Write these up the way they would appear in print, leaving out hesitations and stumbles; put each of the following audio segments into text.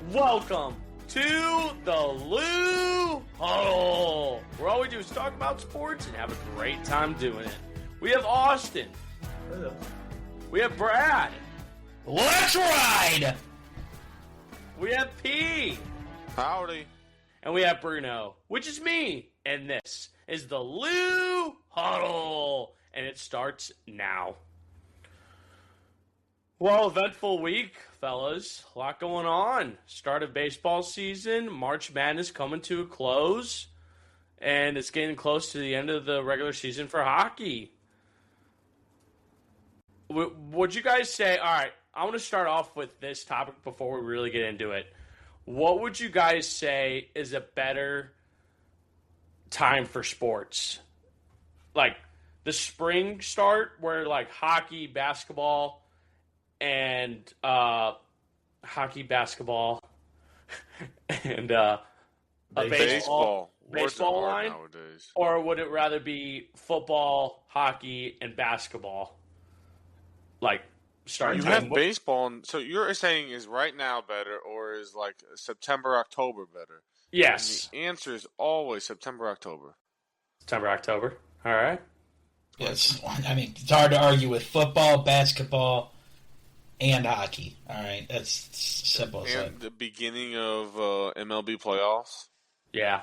Welcome to the Lou Huddle, where all we do is talk about sports and have a great time doing it. We have Austin. Hello. We have Brad. Let's ride! We have P. Howdy. And we have Bruno, which is me. And this is the Lou Huddle. And it starts now. Well, eventful week, fellas. A lot going on. Start of baseball season. March Madness coming to a close. And it's getting close to the end of the regular season for hockey. Would you guys say, all right, I want to start off with this topic before we really get into it. What would you guys say is a better time for sports? Like the spring start where like hockey, basketball, and and a baseball line? Nowadays. Or would it rather be football, hockey, and basketball? Like starting You have baseball, so you're saying is right now better, or is like September, October better? Yes. And the answer is always September, October. September, October. All right. Yes, I mean, it's hard to argue with football, basketball, and hockey. All right, that's simple as that. And the beginning of MLB playoffs. Yeah.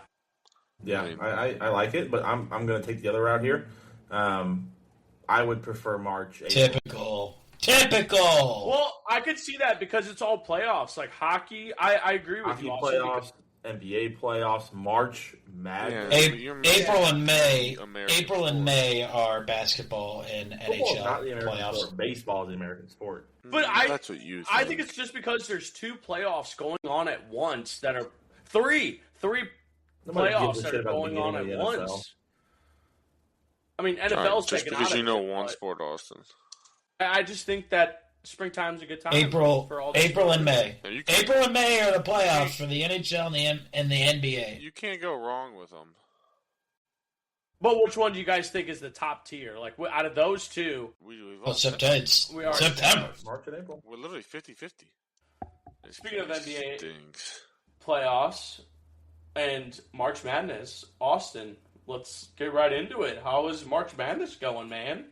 Yeah, I like it, but I'm going to take the other route here. I would prefer March. April. Typical. Well, I could see that because it's all playoffs. Like hockey, I agree with Hockey you. playoffs, NBA playoffs, March Madness. April and May. American April and sport. May are basketball and Football is not the NHL American playoffs. sport. Baseball is the American sport. But That's what you think. I think it's just because there's two playoffs going on at once that are three Nobody playoffs gives a that shit are about the going on at beginning of the NFL. once. I mean, All NFL's right, just taken because out you of know it, one but sport, Austin. I just think that springtime's a good time. April for all the and sports. May. Yeah, you can't- April and May are the playoffs for the NHL and the NBA. You can't go wrong with them. But which one do you guys think is the top tier? Like out of those two, We've Well, all September. We are September. March and April. We're literally 50-50. Speaking of NBA stinks. playoffs and March Madness, Austin, let's get right into it. How is March Madness going, man?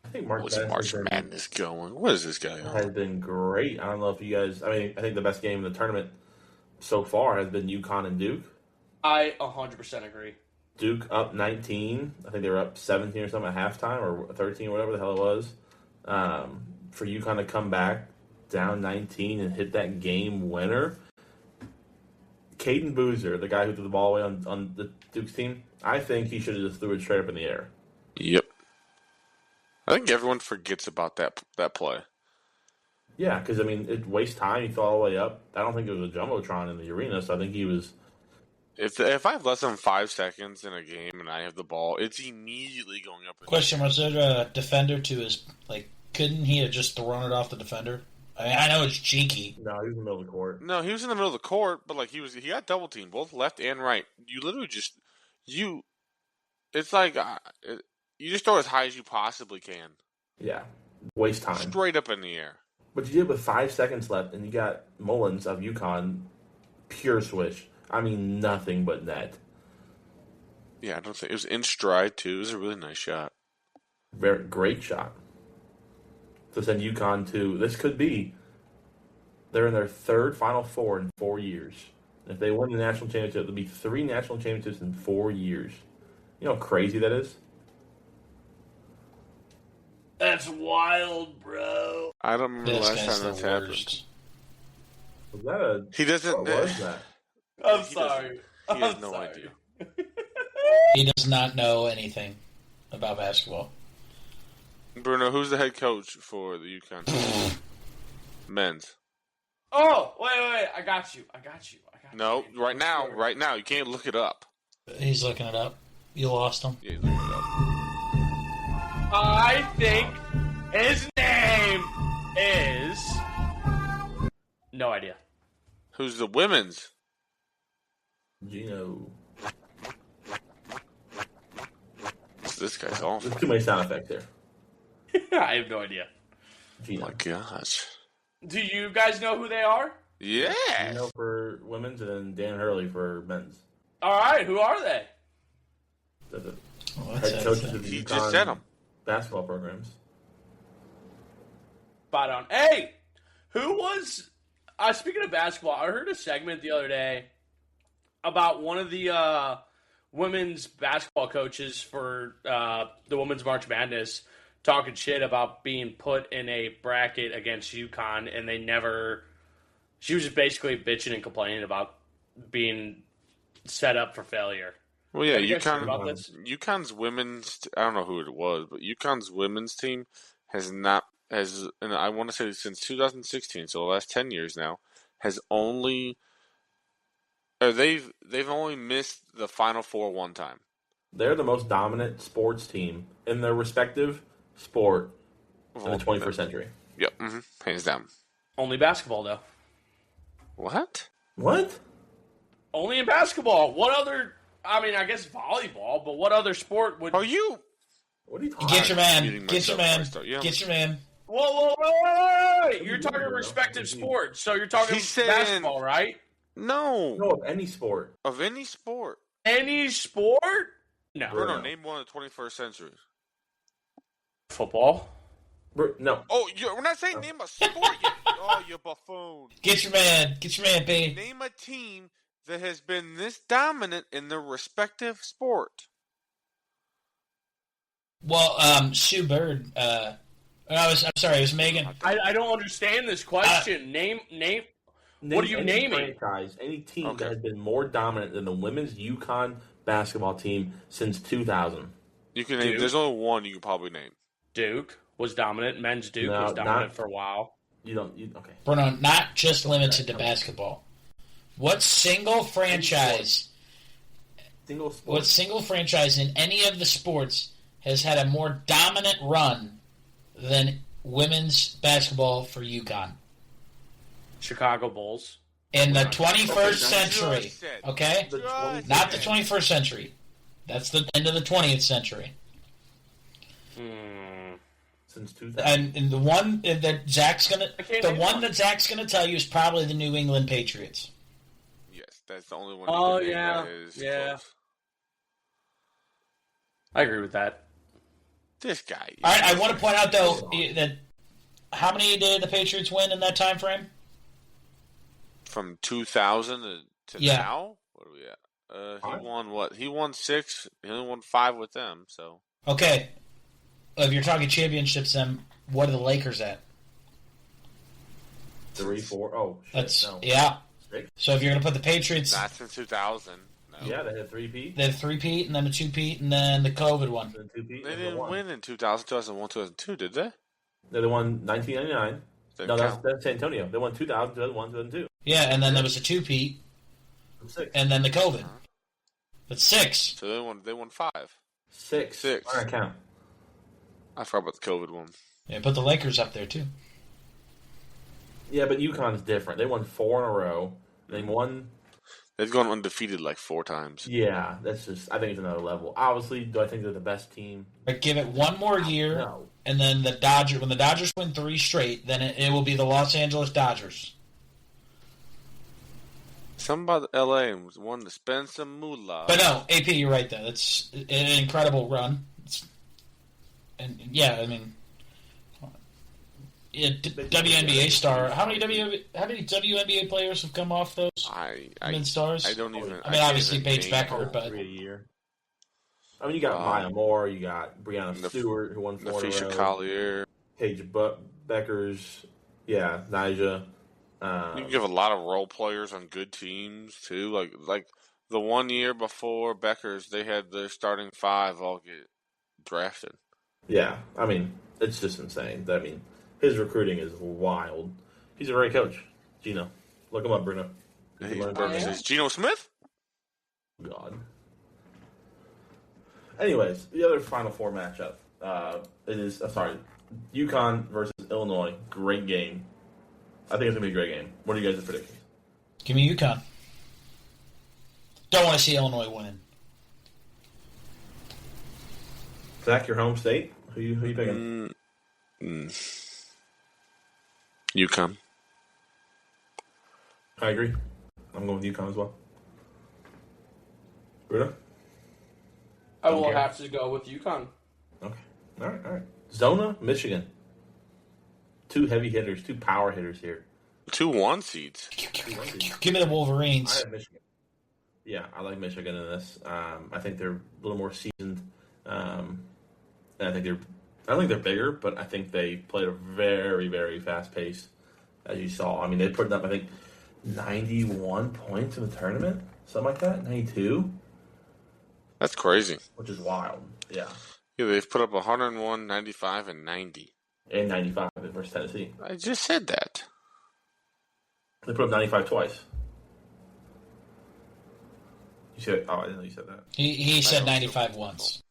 I think March What's Madness March has been- Madness going? What is this guy on? has been great. I don't know if you guys. I mean, I think the best game in the tournament so far has been UConn and Duke. I 100% agree. Duke up 19. I think they were up 17 or something at halftime, or 13, or whatever the hell it was. For UConn to come back down 19 and hit that game winner. Caden Boozer, the guy who threw the ball away on the Duke's team, I think he should have just threw it straight up in the air. Yep. I think everyone forgets about that play. Yeah, because, I mean, it wastes time. He fell all the way up. I don't think it was a Jumbotron in the arena, so I think he was... If I have less than 5 seconds in a game and I have the ball, it's immediately going up. Question: was there a defender to his couldn't he have just thrown it off the defender? I mean, I know it's cheeky. No, he was in the middle of the court. No, he was in the middle of the court, but he got double teamed, both left and right. You literally it's like you just throw as high as you possibly can. Yeah, waste time. Straight up in the air. But you did it with 5 seconds left, and you got Mullins of UConn, pure swish. I mean, nothing but net. Yeah, I don't think it was in stride too. It was a really nice shot. Very great shot. To send UConn to, this could be, they're in their third Final Four in 4 years. If they win the national championship, there'll be 3 national championships in 4 years. You know how crazy that is? That's wild, bro. I don't remember the This last guy's time that's the happened. worst. Was that a... He doesn't. What was that? I'm He sorry. He has I'm no sorry. idea. He does not know anything about basketball. Bruno, who's the head coach for the UConn men's? Oh, wait. I got you. No, right now, you can't look it up. He's looking it up. You lost him. Yeah, look it up. I think his name is... No idea. Who's the women's? Gino. This guy's awful. There's too many sound effects there. I have no idea. Oh Gino. my gosh. Do you guys know who they are? Yes. Gino for women's, and then Dan Hurley for men's. All right, who are they? The that's head coaches of the He UConn just said them. basketball programs. Spot on. Hey, who was? Speaking of basketball, I heard a segment the other day about one of the women's basketball coaches for the Women's March Madness talking shit about being put in a bracket against UConn, and they never. She was just basically bitching and complaining about being set up for failure. Well, yeah, Have you guys heard about this? UConn's women's. I don't know who it was, but UConn's women's team has not and I want to say since 2016, so the last 10 years now, has only. Or they've only missed the Final Four one time. They're the most dominant sports team in their respective sport in the 21st century. Yep, hands down. Only basketball, though. What? What? Only in basketball. What other? I mean, I guess volleyball, but what other sport would? Are you? What are you talking Get your man. muting Get your myself man. first, yeah. Get your man. Whoa. You're talking respective sports, so you're talking He's saying- basketball, right? No. No, of any sport. Of any sport. Any sport? No. Bruno. Bruno, name one of the 21st century. Football. No. Oh, we're not saying name a sport yet. Oh, you buffoon. Get your man. Get your man, babe. Name a team that has been this dominant in their respective sport. Well, Sue Bird. I'm sorry. It was Megan. I don't understand this question. Name. What are you any naming? Franchise, any team Okay. that has been more dominant than the women's UConn basketball team since 2000. You can name. Duke. There's only one you can probably name. Duke was dominant. Men's Duke No, was dominant not- for a while. Okay. Bruno, not just limited to basketball. What single franchise? Single sport. What single franchise in any of the sports has had a more dominant run than women's basketball for UConn Chicago Bulls. in the Okay, 21st that's century? Just said. Okay, The 20th not the 21st century. That's the end of the 20th century. Since 2000. And the one that Zach's I can't the name one one. that Zach's gonna tell you is probably the New England Patriots. Yes, that's the only one. Oh, you can name yeah, that is yeah. close. I agree with that. This guy. All right, I want to point out though that how many did the Patriots win in that time frame? From 2000 to Yeah. now. What are we at? He Five? won what? He won 6. He only won 5 with them. So Okay, if you're talking championships, then what are the Lakers at? 3, 4. Oh, shit. That's no. yeah. 6? So if you're gonna put the Patriots, not since 2000. No. Yeah, they had 3-peat. they had 3-peat and then a 2-peat and then the COVID one. Then 2-peat. They and didn't one. win in 2000, 2001, 2002, did they? They won 1999. Didn't No, count. that's San Antonio. They won 2000, 2001, 2002. Yeah, and then there was a 2-peat 6. and then the COVID. That's 6. So they won 5. 6. Six. All right, count. I forgot about the COVID one. Yeah, put the Lakers up there too. Yeah, but UConn's different. They won 4 in a row. They won. They've gone undefeated like 4 times. Yeah, that's just. I think it's another level. Obviously, do I think they're the best team? But give it one more year, No. and then when the Dodgers win 3 straight, then it will be the Los Angeles Dodgers. Something about LA wanted to spend some moolah. But no, AP, you're right though. It's an incredible run. And yeah, I mean, WNBA star. How many WNBA players have come off those I stars? I don't even. I mean, obviously can't even Paige name Becker, them. but 3 a year. I mean, you got Maya Moore, you got Breonna Stewart, who won 4 in a Nafisha row. Collier. Paige Beckers, yeah, Nija. You can give a lot of role players on good teams too. Like the one year before Becker's, they had their starting 5 all get drafted. Yeah, I mean, it's just insane. I mean, his recruiting is wild. He's a great coach. Gino. Look him up, Bruno. You can He's learn perfect. from Is Geno Smith? him. God. Anyways, the other Final Four matchup. It is, UConn versus Illinois. Great game. I think it's going to be a great game. What are you guys' predictions? give me UConn. Don't want to see Illinois winning. Zach, your home state? Who you picking? UConn. I agree. I'm going with UConn as well. Bruno? I Don't will care. have to go with UConn. Okay. All right. Zona, Michigan. 2 heavy hitters, 2 power hitters here. 2 1 seeds. Give me the Wolverines. I have Michigan. Yeah, I like Michigan in this. I think they're a little more seasoned. And I don't think they're bigger, but I think they played a very, very fast pace, as you saw. I mean, they put up, I think, 91 points in the tournament, something like that, 92, That's crazy. which is wild. Yeah, Yeah, they've put up 101, 95, and 90. and 95 versus Tennessee. I just said that. They put up 95 twice. You said, I didn't know you said that. He said 95 once.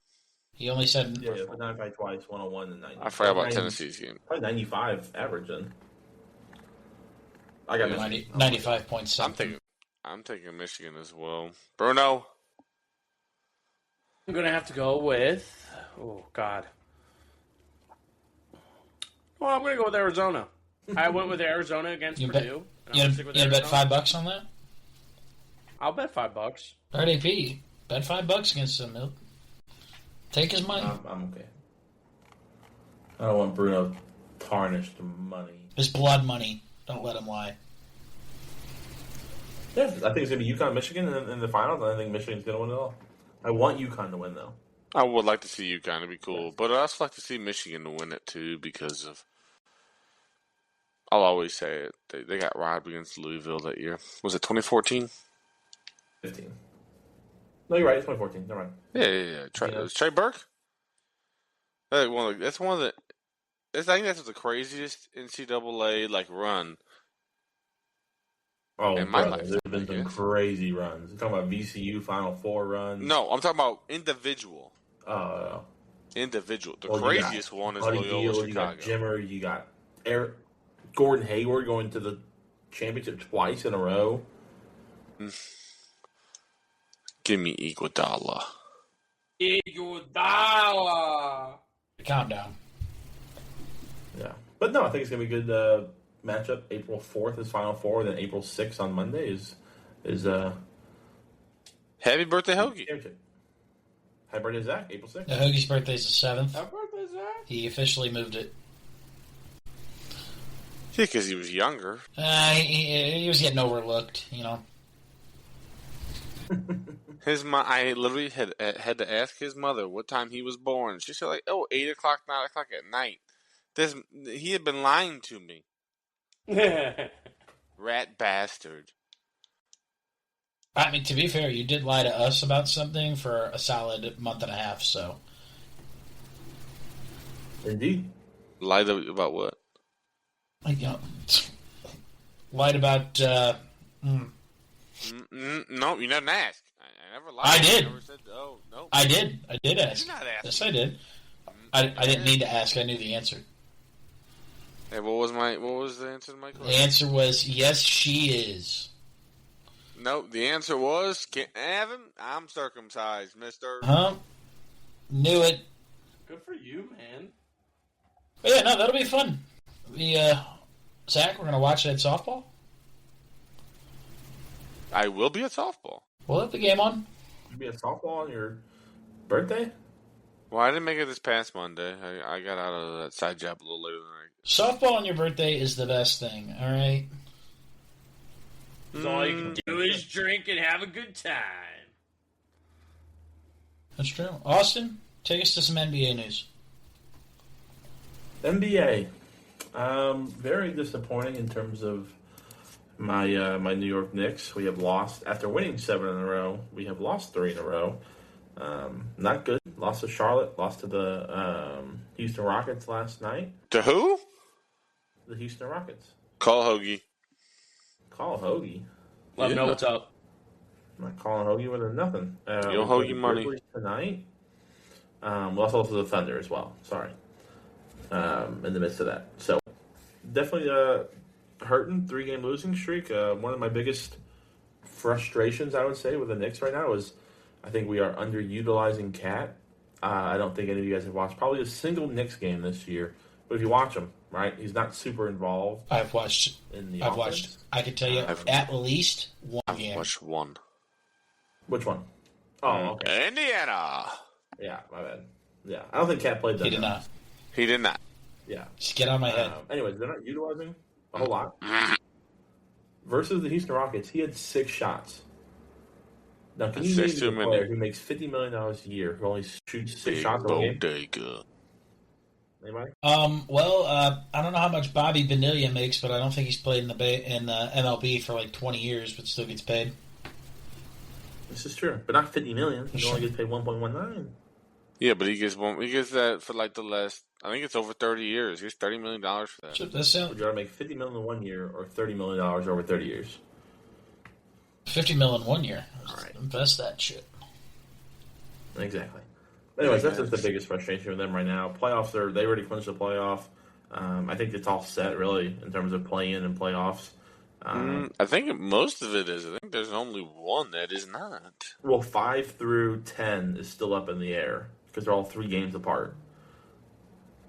He only said Yeah, put 95 twice, 101 and 90. I forgot about 90, Tennessee's game. Probably 95 average then. I got 95 points something. I'm taking Michigan as well. Bruno. I'm going to have to go with... Oh, God. Well, I'm going to go with Arizona. I went with Arizona against Purdue. You gonna bet $5 on that? I'll bet $5. RDP, bet $5 against him. He'll take his money. I'm okay. I don't want Bruno tarnished money. His blood money. Don't let him lie. Yeah, I think it's going to be UConn, Michigan in the finals. I think Michigan's going to win it all. I want UConn to win, though. I would like to see UConn. It'd be cool. But I'd also like to see Michigan to win it, too, because of... I'll always say it. They got robbed against Louisville that year. Was it 2014? 15. No, you're right. It's 2014. Never mind. Yeah. It was Trey Burke? That's one of the... I think that's the craziest NCAA run. Oh, in my brother, life, there's been some crazy runs. You're talking about VCU Final Four runs. No, I'm talking about individual. Oh, Individual. The well, craziest one is Buddy Loyola Hield, Chicago. you got Jimmer, you got Gordon Hayward going to the championship twice in a row. Give me Iguodala. Iguodala. Calm down. Yeah, but no, I think it's gonna be a good matchup. April 4th is Final Four, then April 6th on Monday is Happy birthday, Hoagie. championship. Happy birthday, Zach. April 6th. Hoagie's birthday's the 7th. Happy birthday, Zach. He officially moved it. Yeah, because he was younger. He was getting overlooked, you know. I literally had to ask his mother what time he was born. She said 8 o'clock, 9 o'clock at night. He had been lying to me. Rat bastard. I mean, to be fair, you did lie to us about something for a solid month and a half, so. Indeed. Lied about what? Lied about, No, you didn't ask. I never lied. I did. I never said, no. I did ask. You're not asking. Yes, I did. I didn't need to ask. I knew the answer. Hey, what was the answer to my The question? answer was, yes, she is. No, the answer was, can't have him. I'm circumcised, mister. Huh? Knew it. Good for you, man. But yeah, no, that'll be fun. Zach, we're going to watch that softball. I will be at softball. We'll have the game on. You be at softball on your birthday? Well, I didn't make it this past Monday. I got out of that side job a little later than Softball on your birthday is the best thing, all right? All you can do is drink and have a good time. That's true. Austin, take us to some NBA news. NBA. Very disappointing in terms of my New York Knicks. We have lost, after winning 7 in a row, we have lost 3 in a row. Not good. Lost to Charlotte, lost to the Houston Rockets last night. To who? The Houston Rockets. Call Hoagie. Call Hoagie. Let them know what's up. I'm not calling Hoagie with nothing. Yo, Hoagie money. Tonight. We lost also to the Thunder as well. Sorry. In the midst of that. So, definitely hurting. 3-game losing streak. One of my biggest frustrations, I would say, with the Knicks right now is I think we are underutilizing Cat. I don't think any of you guys have watched probably a single Knicks game this year. But if you watch them, right? He's not super involved I've watched. in the I've offense. watched. I can tell you at least one I've game. watched one. Which one? Oh, okay. Indiana. Yeah, my bad. Yeah, I don't think Cat played that. He did not. He did not. Yeah. Just get on my head. Anyways, they're not utilizing a whole lot. Versus the Houston Rockets, he had 6 shots. Now, can you name Six too a many. player who makes $50 million a year who only shoots 6 shots a game? Bodega. Anybody? I don't know how much Bobby Bonilla makes, but I don't think he's played in the MLB for like 20 years, but still gets paid. This is true, but not $50 million. He only gets paid 1.19. Yeah, but he gets that for like the last. I think it's over 30 years. He gets $30 million for that. So that's Would you rather make $50 million in 1 year or $30 million over 30 years? $50 million in 1 year. All right. Invest that shit. Exactly. Anyways, that's just the biggest frustration with them right now. Playoffs they already clinched the playoff. I think it's all set really in terms of play-in and playoffs. I think most of it is. I think there's only one that is not. Well, 5 through 10 is still up in the air because they're all 3 games apart,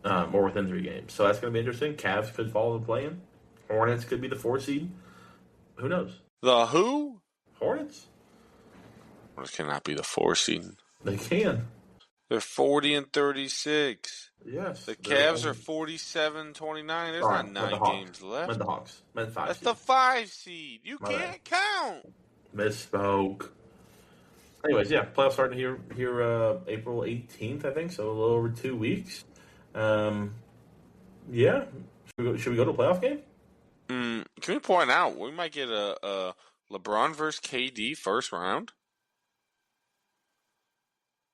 or within 3 games. So that's going to be interesting. Cavs could fall in the play-in. Hornets could be the 4 seed. Who knows? The who? Hornets? Hornets cannot be the 4 seed. They can. They're 40-36. Yes. The Cavs are 47-29. There's not 9 games left. Meant the Hawks. Meant 5 That's seed. the 5 seed. You My can't count. Misspoke. Anyways, yeah, playoffs starting here April 18th, I think, so a little over 2 weeks. Yeah. Should we go to a playoff game? Can we point out we might get a LeBron versus KD first round?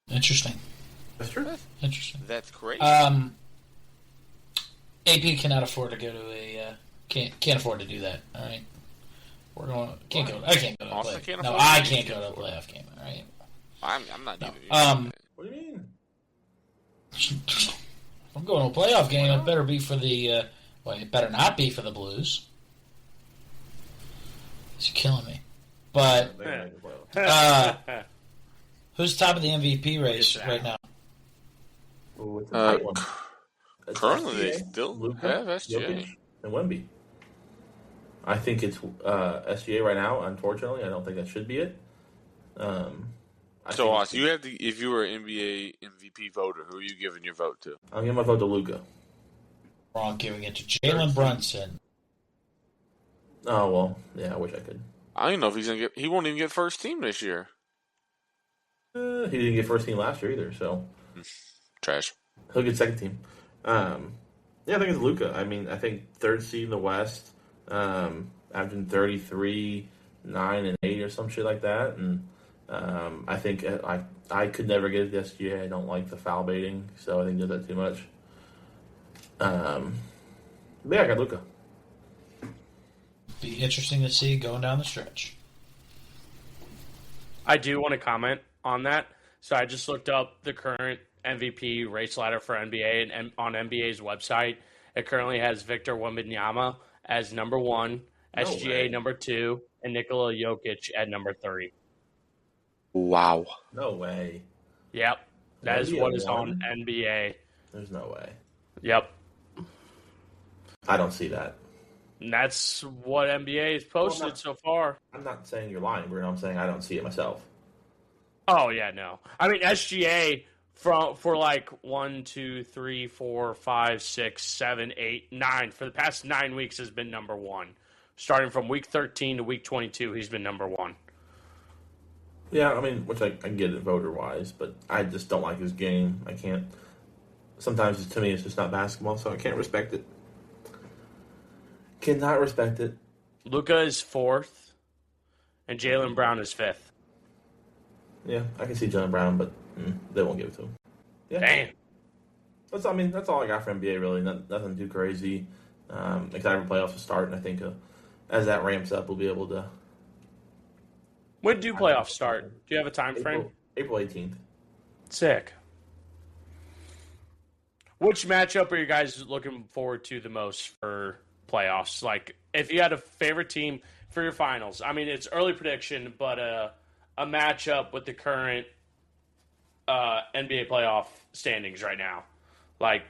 Interesting. That's true. Interesting. That's crazy. AP cannot afford to go to a can't afford to do that. All right, we're going. I can't go to a Austin playoff. can't No, afford I to can't go to a playoff game. All right. I'm not No. even. What do you mean? If I'm going to a playoff game, it better be for the. Well, it better not be for the Blues. It's killing me. But They're gonna make the playoffs. who's top of the MVP race right now? Ooh, it's a tight one. It's Currently, they SGA, still Luka, have SGA. Jokic, and Wemby. I think it's SGA right now. Unfortunately, I don't think that should be it. So, Oz, you have if you were an NBA MVP voter, who are you giving your vote to? I'm giving my vote to Luka. Wrong, giving it to Jalen Brunson. Oh well, yeah. I wish I could. I don't even know if he's gonna get. He won't even get first team this year. He didn't get first team last year either, so Trash. he'll get second team. Yeah, I think it's Luka. I mean, I think 3rd seed in the West, averaging 33, 9, and 8 or some shit like that. And I think I could never get it to SGA. I don't like the foul baiting, so I think he does that too much. But yeah, I got Luka. Be interesting to see going down the stretch. I do want to comment on that. So I just looked up the current MVP race ladder for NBA, and on NBA's website, it currently has Victor Wembanyama as number 1, No SGA way. number 2, and Nikola Jokic at number 3. Wow. No way. Yep, that is what is Wembanyama on NBA. There's no way. Yep, I don't see that. and that's what NBA has posted so far. I'm not saying you're lying, Bruno. I'm saying I don't see it myself. Oh yeah, no. I mean SGA for like 1, 2, 3, 4, 5, 6, 7, 8, 9 for the past 9 weeks has been number 1. Starting from week 13 to week 22, he's been number 1. Yeah, I mean, which I get it voter-wise, but I just don't like his game. I can't. Sometimes, to me, it's just not basketball, so I can't respect it. Cannot respect it. Luka is 4th, and Jaylen Brown is 5th. Yeah, I can see Jaylen Brown, but they won't give it to him. Yeah. Damn. That's all I got for NBA, really. Nothing too crazy. Excited for playoffs to start, and I think as that ramps up, we'll be able to... When do playoffs start? Do you have a time frame? April 18th. Sick. Which matchup are you guys looking forward to the most for playoffs? Like, if you had a favorite team for your finals, I mean, it's early prediction, but a matchup with the current NBA playoff standings right now. Like,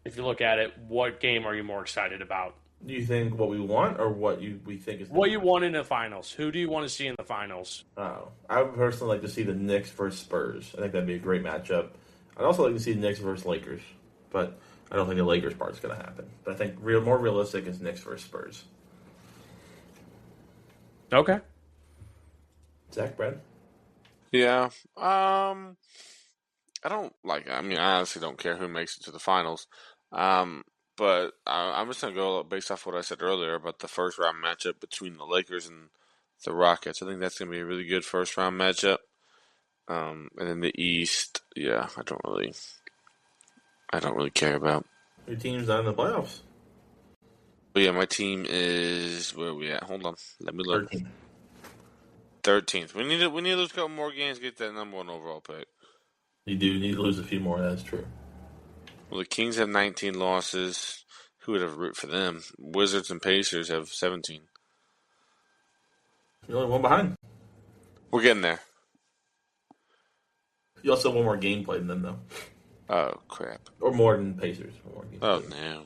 If you look at it, what game are you more excited about? Do you think what we want or what we think is What you want in the finals? Who do you want to see in the finals? Oh, I would personally like to see the Knicks versus Spurs. I think that'd be a great matchup. I'd also like to see the Knicks versus Lakers, but I don't think the Lakers part's going to happen. But I think more realistic is Knicks versus Spurs. Okay. Zach, Brad? Yeah. I don't like. I mean, I honestly don't care who makes it to the finals. But I'm just gonna go based off what I said earlier about the first round matchup between the Lakers and the Rockets. I think that's gonna be a really good first round matchup. And then the East, yeah, I don't really care about. Your team's not in the playoffs. But yeah, my team is where are we at? Hold on, let me look. 13th. We need to lose a couple more games to get that number one overall pick. You do need to lose a few more. That's true. Well, the Kings have 19 losses. Who would have root for them? Wizards and Pacers have 17. You're only one behind. We're getting there. You also have one more game played than them, though. Oh, crap. Or more than Pacers. Oh, no.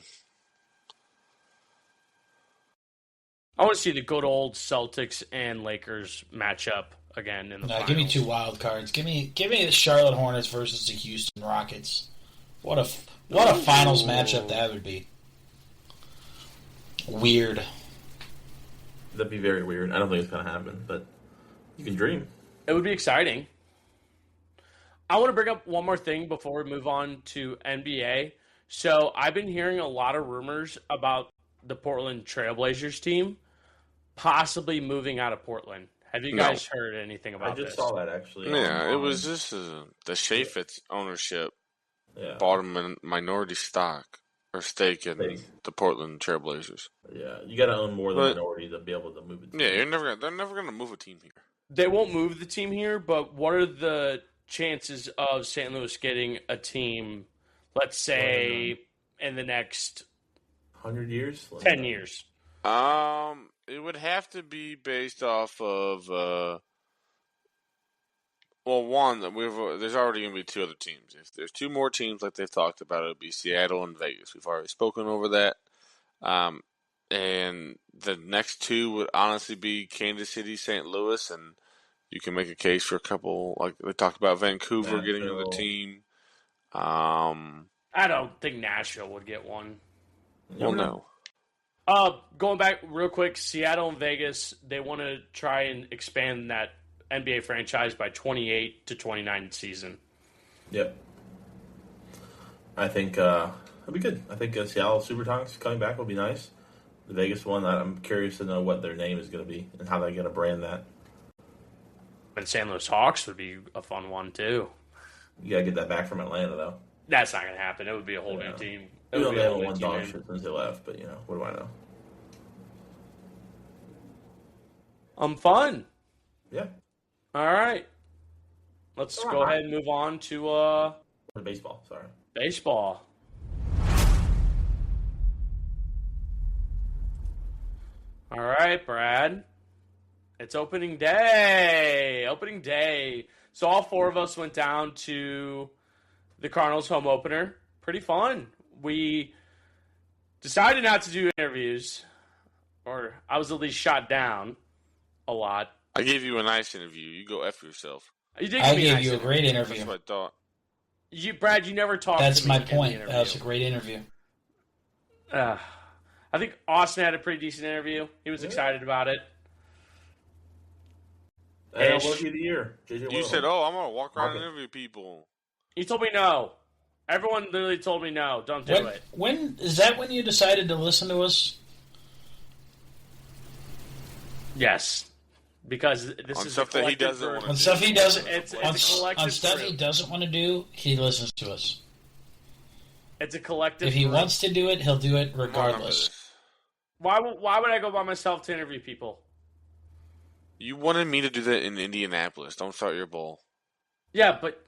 I want to see the good old Celtics and Lakers matchup again in the finals. Give me 2 wild cards. Give me the Charlotte Hornets versus the Houston Rockets. What a finals matchup that would be. Weird. That'd be very weird. I don't think it's going to happen, but you can dream. It would be exciting. I want to bring up one more thing before we move on to NBA. So I've been hearing a lot of rumors about the Portland Trailblazers team possibly moving out of Portland. Have you guys heard anything about this? I just saw that, actually. Yeah, it was just the Chaffetz ownership Yeah. bought a minority stock or stake in the Portland Trailblazers. Yeah, you got to own more than a minority to be able to move it. Yeah, they're never gonna move a team here. They won't move the team here, but what are the chances of St. Louis getting a team, let's say, in the next 100 years? 10 years? It would have to be based off of one, there's already going to be 2 other teams. If there's 2 more teams like they've talked about, it would be Seattle and Vegas. We've already spoken over that. And the next 2 would honestly be Kansas City, St. Louis, and you can make a case for a couple, like they talked about Vancouver getting another team. I don't think Nashville would get one. Well, no. Going back real quick, Seattle and Vegas, they want to try and expand that NBA franchise by 28 to 29 season. Yep. I think it'll be good. I think Seattle Supersonics coming back will be nice. The Vegas one, I'm curious to know what their name is going to be and how they're going to brand that. And St. Louis Hawks would be a fun one, too. You got to get that back from Atlanta, though. That's not going to happen. It would be a whole new team. It They would be a haven't whole won new dog team. shit since they left, but, what do I know? Fun. Yeah. All right. Let's go ahead and move on to Baseball, sorry. baseball. All right, Brad. It's opening day. Opening day. So all 4 of us went down to the Cardinals home opener. Pretty fun. We decided not to do interviews, or I was at least shot down a lot. I gave you a nice interview. You go F yourself. You did I give me gave nice you a great interview. That's what I thought. Brad, you never talked That's to me my in the point. interview. That was a great interview. I think Austin had a pretty decent interview. He was excited about it. And Rookie of the Year. You said, I'm going to walk around and interview people. He told me no. Everyone literally told me no. Don't do it. When is that when you decided to listen to us? Yes. Because this On is stuff that he doesn't want to On do. stuff he doesn't. It's a on collective stuff group. he doesn't want to do, he listens to us. It's a collective If he group. wants to do it, he'll do it Remember regardless. this. Why would I go by myself to interview people? You wanted me to do that in Indianapolis. Don't start your bull. Yeah, but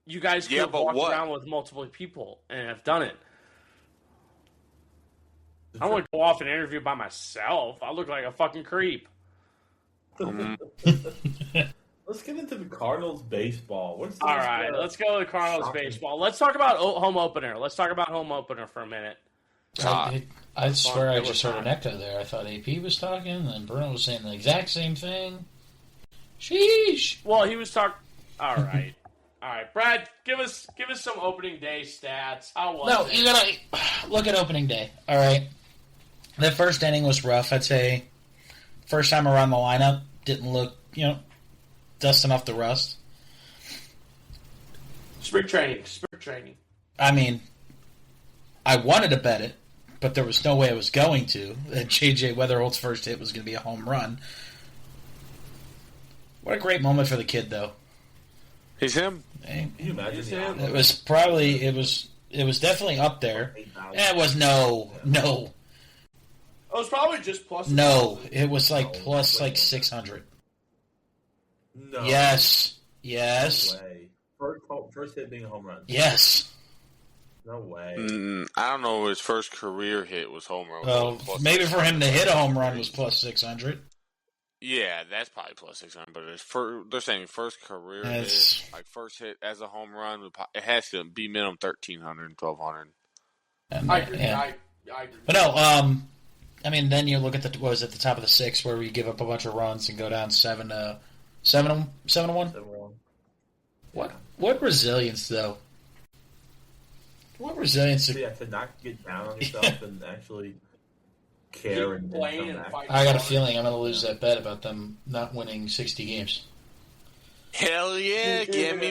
you guys could Yeah, have but walked what? around with multiple people and have done it. I don't want to go off and interview by myself. I look like a fucking creep. Let's get into to the Cardinals baseball. All right, let's go to the Cardinals baseball. Let's talk about home opener. Let's talk about home opener for a minute. I swear I just heard an echo there. I thought AP was talking, and then Bruno was saying the exact same thing. Sheesh. Well, he was talking. All right. All right, Brad, give us some opening day stats. How was it? You gotta look at opening day. All right, the first inning was rough. I'd say first time around the lineup didn't look, dusting off the rust. Spring training. I mean, I wanted to bet it, but there was no way I was going to. That J.J. Weatherholt's first hit was going to be a home run. What a great moment for the kid, though. He's him. Can you imagine? It was probably it was definitely up there. It was no. It was probably just plus. No, it was like plus like 600. No. Yes. No way. First hit being a home run. Yes. No way. I don't know. His first career hit was home run. Well, maybe for him to hit a home run was plus 600. Yeah, that's probably plus 600. But they're saying first career hit, like first hit as a home run, it has to be minimum 1,300, 1,200. I agree. Yeah. I agree. But no, I mean, then you look at what was at the top of the sixth where we give up a bunch of runs and go down 7-1. 7-1. What resilience though? What resilience? To not get down on yourself and actually care and come back. I got a feeling I'm going to lose that bet about them not winning 60 games. Hell yeah, give me.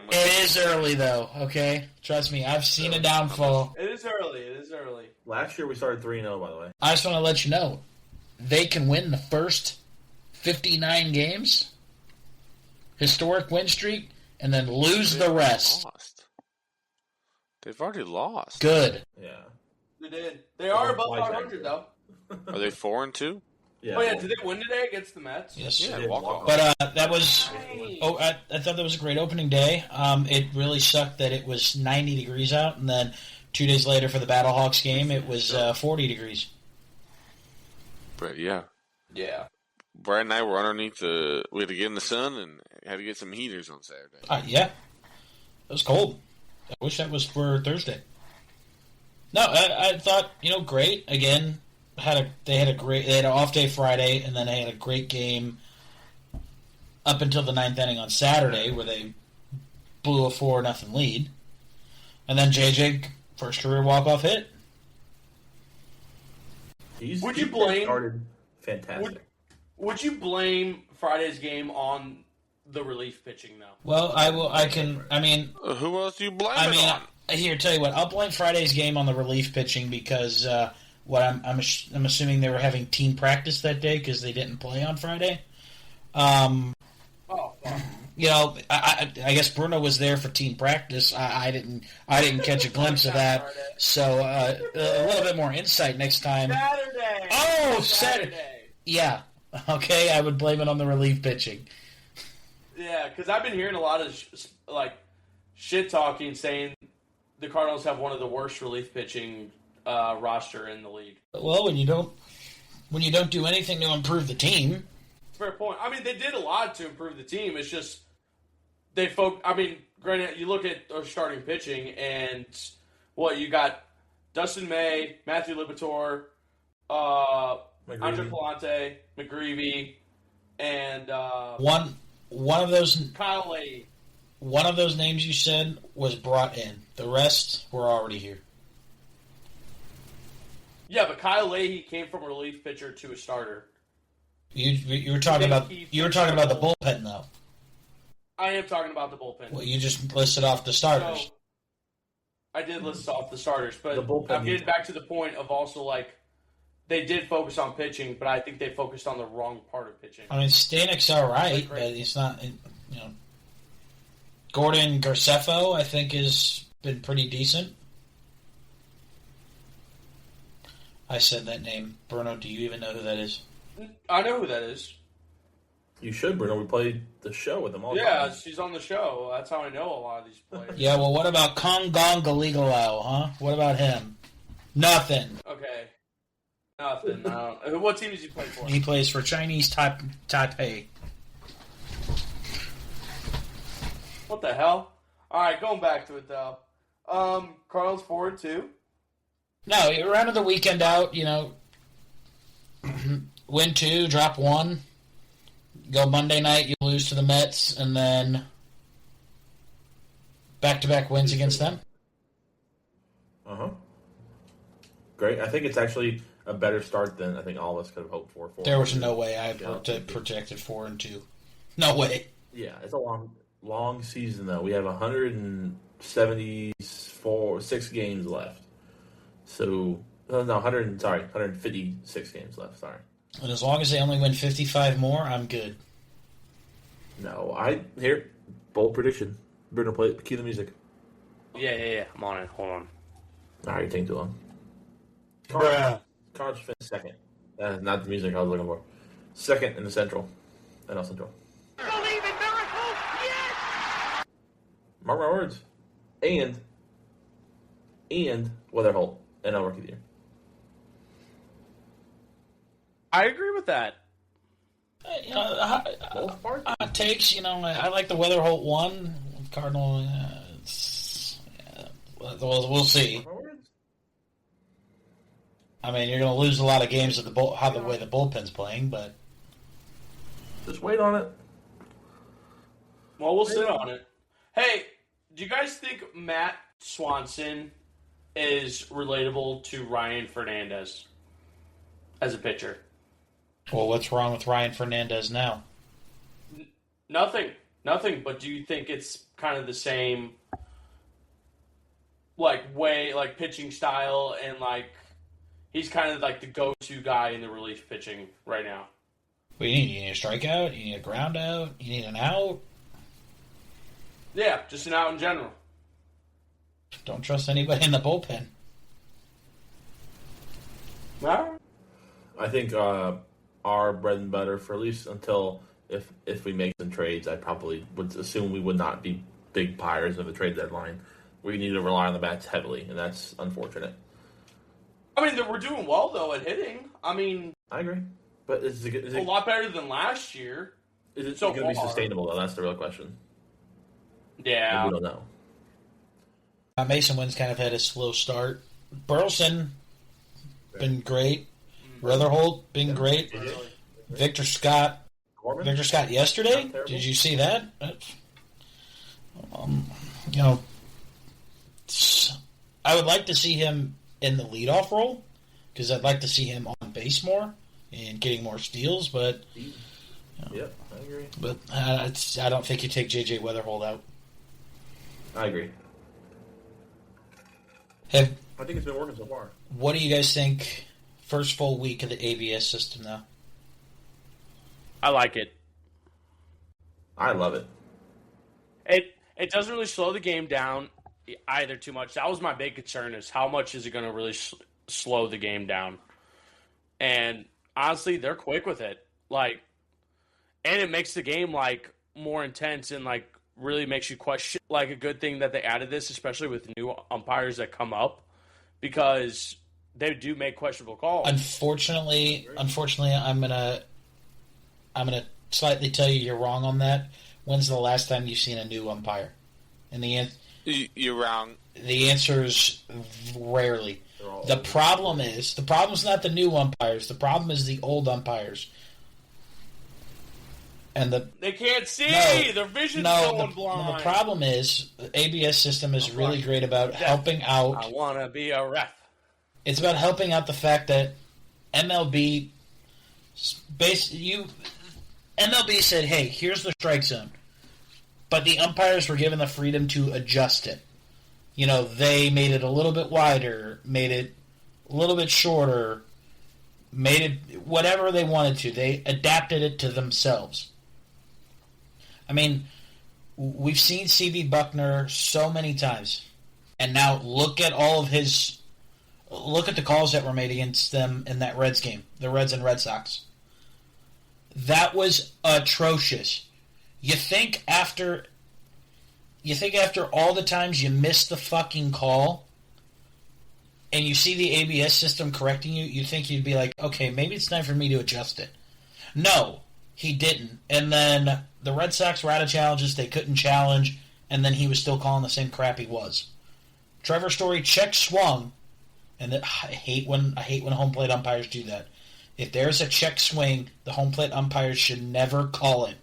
It is early though. Okay, trust me, I've seen a downfall. It is early. Last year we started 3-0, by the way. I just want to let you know, they can win the first 59 games, historic win streak, and then lose the rest. They've already lost. Good. Yeah. They did. They are above 500 though. Are they 4-2? Yeah. Oh yeah, did they win today against the Mets? Yes. Yeah, walk off. But that was. Oh, I thought that was a great opening day. It really sucked that it was 90 degrees out, and then 2 days later for the Battlehawks game, it was 40 degrees. But yeah. Yeah. Brad and I were underneath we had to get in the sun and had to get some heaters on Saturday. Yeah. It was cold. I wish that was for Thursday. No, I thought, great. Again, they had an off day Friday, and then they had a great game up until the ninth inning on Saturday where they blew a 4-0 lead. And then JJ, first career walk-off hit. Would you blame? Started fantastic. Would you blame Friday's game on the relief pitching though? Well, I can. I mean, who else do you blame it on? Here, tell you what. I'll blame Friday's game on the relief pitching because I'm assuming they were having team practice that day because they didn't play on Friday. I guess Bruno was there for team practice. I didn't catch a glimpse of that. So a little bit more insight next time. Saturday. Oh, Saturday. Yeah. Okay, I would blame it on the relief pitching. Yeah, because I've been hearing a lot of shit talking, saying the Cardinals have one of the worst relief pitching roster in the league. Well, when you don't do anything to improve the team. Fair point. I mean, they did a lot to improve the team. It's just granted, you look at their starting pitching, and you got Dustin May, Matthew Liberatore, Andre Palante, McGreevy, and one of those Kyle Leahy. One of those names you said was brought in. The rest were already here. Yeah, but Kyle Leahy came from a relief pitcher to a starter. You were talking about the bullpen though. I am talking about the bullpen. Well, you just listed off the starters. So, I did list off the starters, but the I'm getting back to the point of also they did focus on pitching, but I think they focused on the wrong part of pitching. I mean, Stanek's all right, but he's not. Gordon Garcefo, I think, has been pretty decent. I said that name. Bruno, do you even know who that is? I know who that is. You should, Bruno. We played the show with them all the time. Yeah, she's on the show. That's how I know a lot of these players. Yeah, well, what about Kong Gong Galigalao, huh? What about him? Nothing. Okay. Nothing. What team does he play for? He plays for Chinese Taipei. the hell? All right, going back to it though. Cardinals 4-2. No, you rounded the weekend out. Win 2, drop 1. Go Monday night, you lose to the Mets, and then back-to-back wins against them. Great. I think it's actually a better start than I think all of us could have hoped for. There was no way I projected 4-2. No way. Yeah, it's a long season though. We have 176 games left. So 156 games left. Sorry. And as long as they only win 55 more, I'm good. No, bold prediction. Bruno, cue the music. Yeah. I'm on it. Hold on. All right, you're taking too long. Cards finished second. Not the music I was looking for. Second in the Central. NL Central. Believe in miracles, yes! Mark my words. And Weatherholt, NL Rookie of the Year. I agree with that. Hot takes, I like the Weatherholt one. Cardinal, we'll see. I mean, you're going to lose a lot of games with the way the bullpen's playing, but just wait on it. Well, we'll sit on it. Hey, do you guys think Matt Swanson is relatable to Ryan Fernandez as a pitcher? Well, what's wrong with Ryan Fernandez now? Nothing. But do you think it's kind of the same, pitching style, and he's kind of like the go-to guy in the relief pitching right now? What do you need? You need a strikeout? You need a ground out? You need an out? Yeah, just an out in general. Don't trust anybody in the bullpen. Well, I think our bread and butter, for at least until if we make some trades, I probably would assume we would not be big buyers of the trade deadline. We need to rely on the bats heavily, and that's unfortunate. I mean, we're doing well, though, at hitting. I mean, I agree. But is it a lot better than last year. Is it going to be sustainable, though? That's the real question. Yeah. We don't know. Mason Wynn's kind of had a slow start. Burleson, been great. Rutherholt, been great. Victor Scott yesterday? Did you see that? I would like to see him in the leadoff role because I'd like to see him on base more and getting more steals, but Yep, I agree. But I don't think you take J.J. Weatherholt out. I agree. I think it's been working so far. What do you guys think? First full week of the ABS system now. I like it. I love it. It doesn't really slow the game down either too much. That was my big concern, is how much is it going to really slow the game down? And honestly, they're quick with it. And it makes the game more intense and really makes you question. A good thing that they added this, especially with new umpires that come up, because they do make questionable calls. Unfortunately, I'm gonna slightly tell you're wrong on that. When's the last time you've seen a new umpire? And you're wrong. The answer is rarely. The problem's not the new umpires. The problem is the old umpires. And they can't see. Their vision's going blind. The problem is the ABS system is really great about helping out. I want to be a ref. It's about helping out the fact that MLB said, hey, here's the strike zone. But the umpires were given the freedom to adjust it. They made it a little bit wider, made it a little bit shorter, made it whatever they wanted to. They adapted it to themselves. I mean, we've seen C.V. Buckner so many times. And now look at the calls that were made against them in that Reds game, the Reds and Red Sox. That was atrocious. You think after all the times you missed the fucking call and you see the ABS system correcting you, you think you'd be like, okay, maybe it's time for me to adjust it. No, he didn't. And then the Red Sox were out of challenges they couldn't challenge, and then he was still calling the same crap he was. Trevor Story check swung, and I hate when home plate umpires do that. If there's a check swing, the home plate umpires should never call it.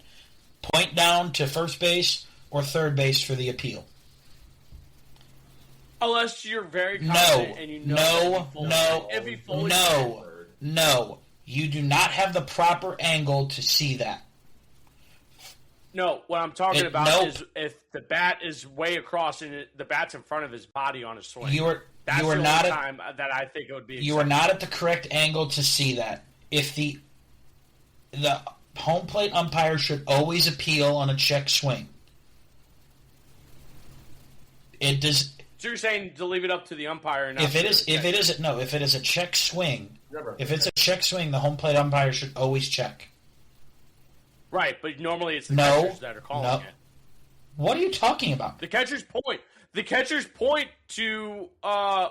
Point down to first base or third base for the appeal. Unless you're very confident and you know No. You do not have the proper angle to see that. No, what I'm talking about is if the bat is way across and the bat's in front of his body on a swing. That's the only time that I think it would be acceptable. You are not at the correct angle to see that. If the home plate umpire should always appeal on a check swing. It does. So you're saying to leave it up to the umpire? If it is a check swing, the home plate umpire should always check. Right, but normally it's the catchers that are calling it. What are you talking about? The catchers point. The catchers point to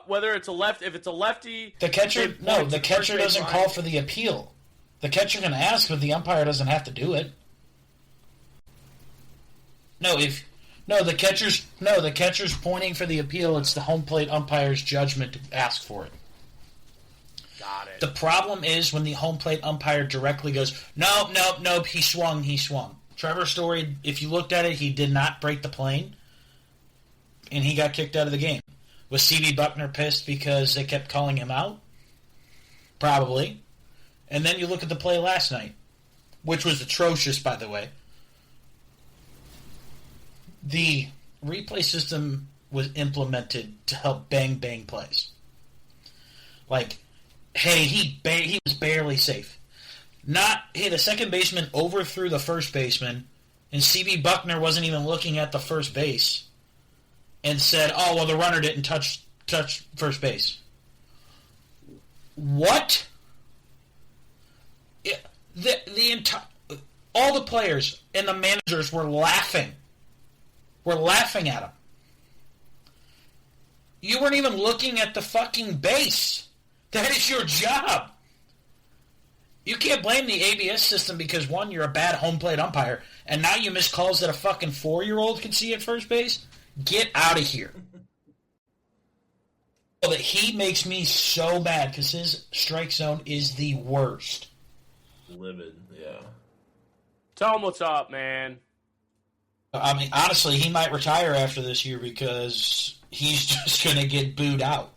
whether it's a left. If it's a lefty, the catcher doesn't call for the appeal. The catcher can ask, but the umpire doesn't have to do it. The catcher's pointing for the appeal. It's the home plate umpire's judgment to ask for it. Got it. The problem is when the home plate umpire directly goes, nope, he swung. Trevor Story, if you looked at it, he did not break the plane, and he got kicked out of the game. Was C.B. Buckner pissed because they kept calling him out? Probably. And then you look at the play last night, which was atrocious, by the way. The replay system was implemented to help bang plays. Like, hey, he was barely safe. Not, hey, the second baseman overthrew the first baseman, and C.B. Buckner wasn't even looking at the first base, and said, oh, well, the runner didn't touch first base. What? All the players and the managers were laughing. We're laughing at him. You weren't even looking at the fucking base. That is your job. You can't blame the ABS system because, one, you're a bad home plate umpire, and now you miss calls that a fucking 4-year-old can see at first base? Get out of here. But he makes me so mad because his strike zone is the worst. Livid, yeah. Tell him what's up, man. I mean, honestly, he might retire after this year because he's just going to get booed out.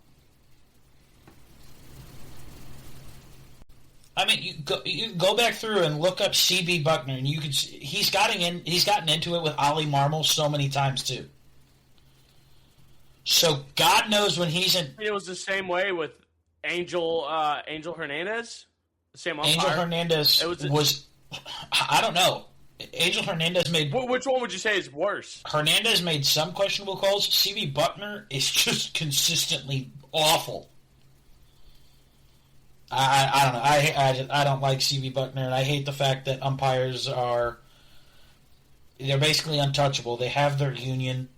I mean, you go back through and look up C.B. Buckner, and you can see he's gotten into it with Ollie Marmol so many times too. So God knows when he's in. It was the same way with Angel Hernandez. The same umpire. Angel Hernandez was. I don't know. Angel Hernandez made. Which one would you say is worse? Hernandez made some questionable calls. C.B. Buckner is just consistently awful. I don't know. I don't like C.B. Buckner, and I hate the fact that umpires they're basically untouchable. They have their union.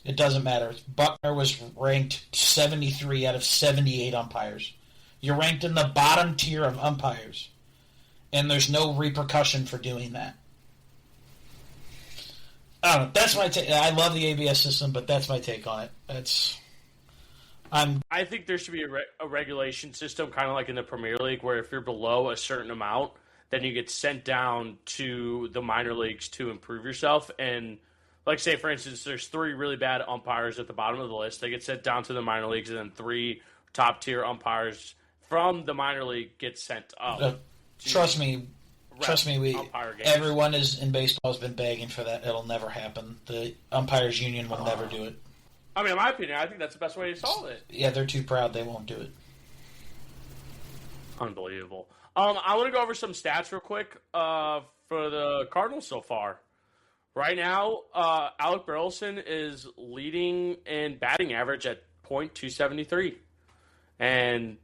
It doesn't matter. Buckner was ranked 73 out of 78 umpires. You're ranked in the bottom tier of umpires, and there's no repercussion for doing that. I don't know. That's my take. I love the ABS system, but that's my take on it. I think there should be a regulation system, kind of like in the Premier League, where if you're below a certain amount, then you get sent down to the minor leagues to improve yourself. And, like, say, for instance, there's 3 really bad umpires at the bottom of the list. They get sent down to the minor leagues, and then 3 top-tier umpires from the minor league get sent up. Trust me, everyone in baseball has been begging for that. It'll never happen. The umpires union will never do it. I mean, in my opinion, I think that's the best way to solve it. Yeah, they're too proud. They won't do it. Unbelievable. I want to go over some stats real quick for the Cardinals so far. Right now, Alec Burleson is leading in batting average at .273. And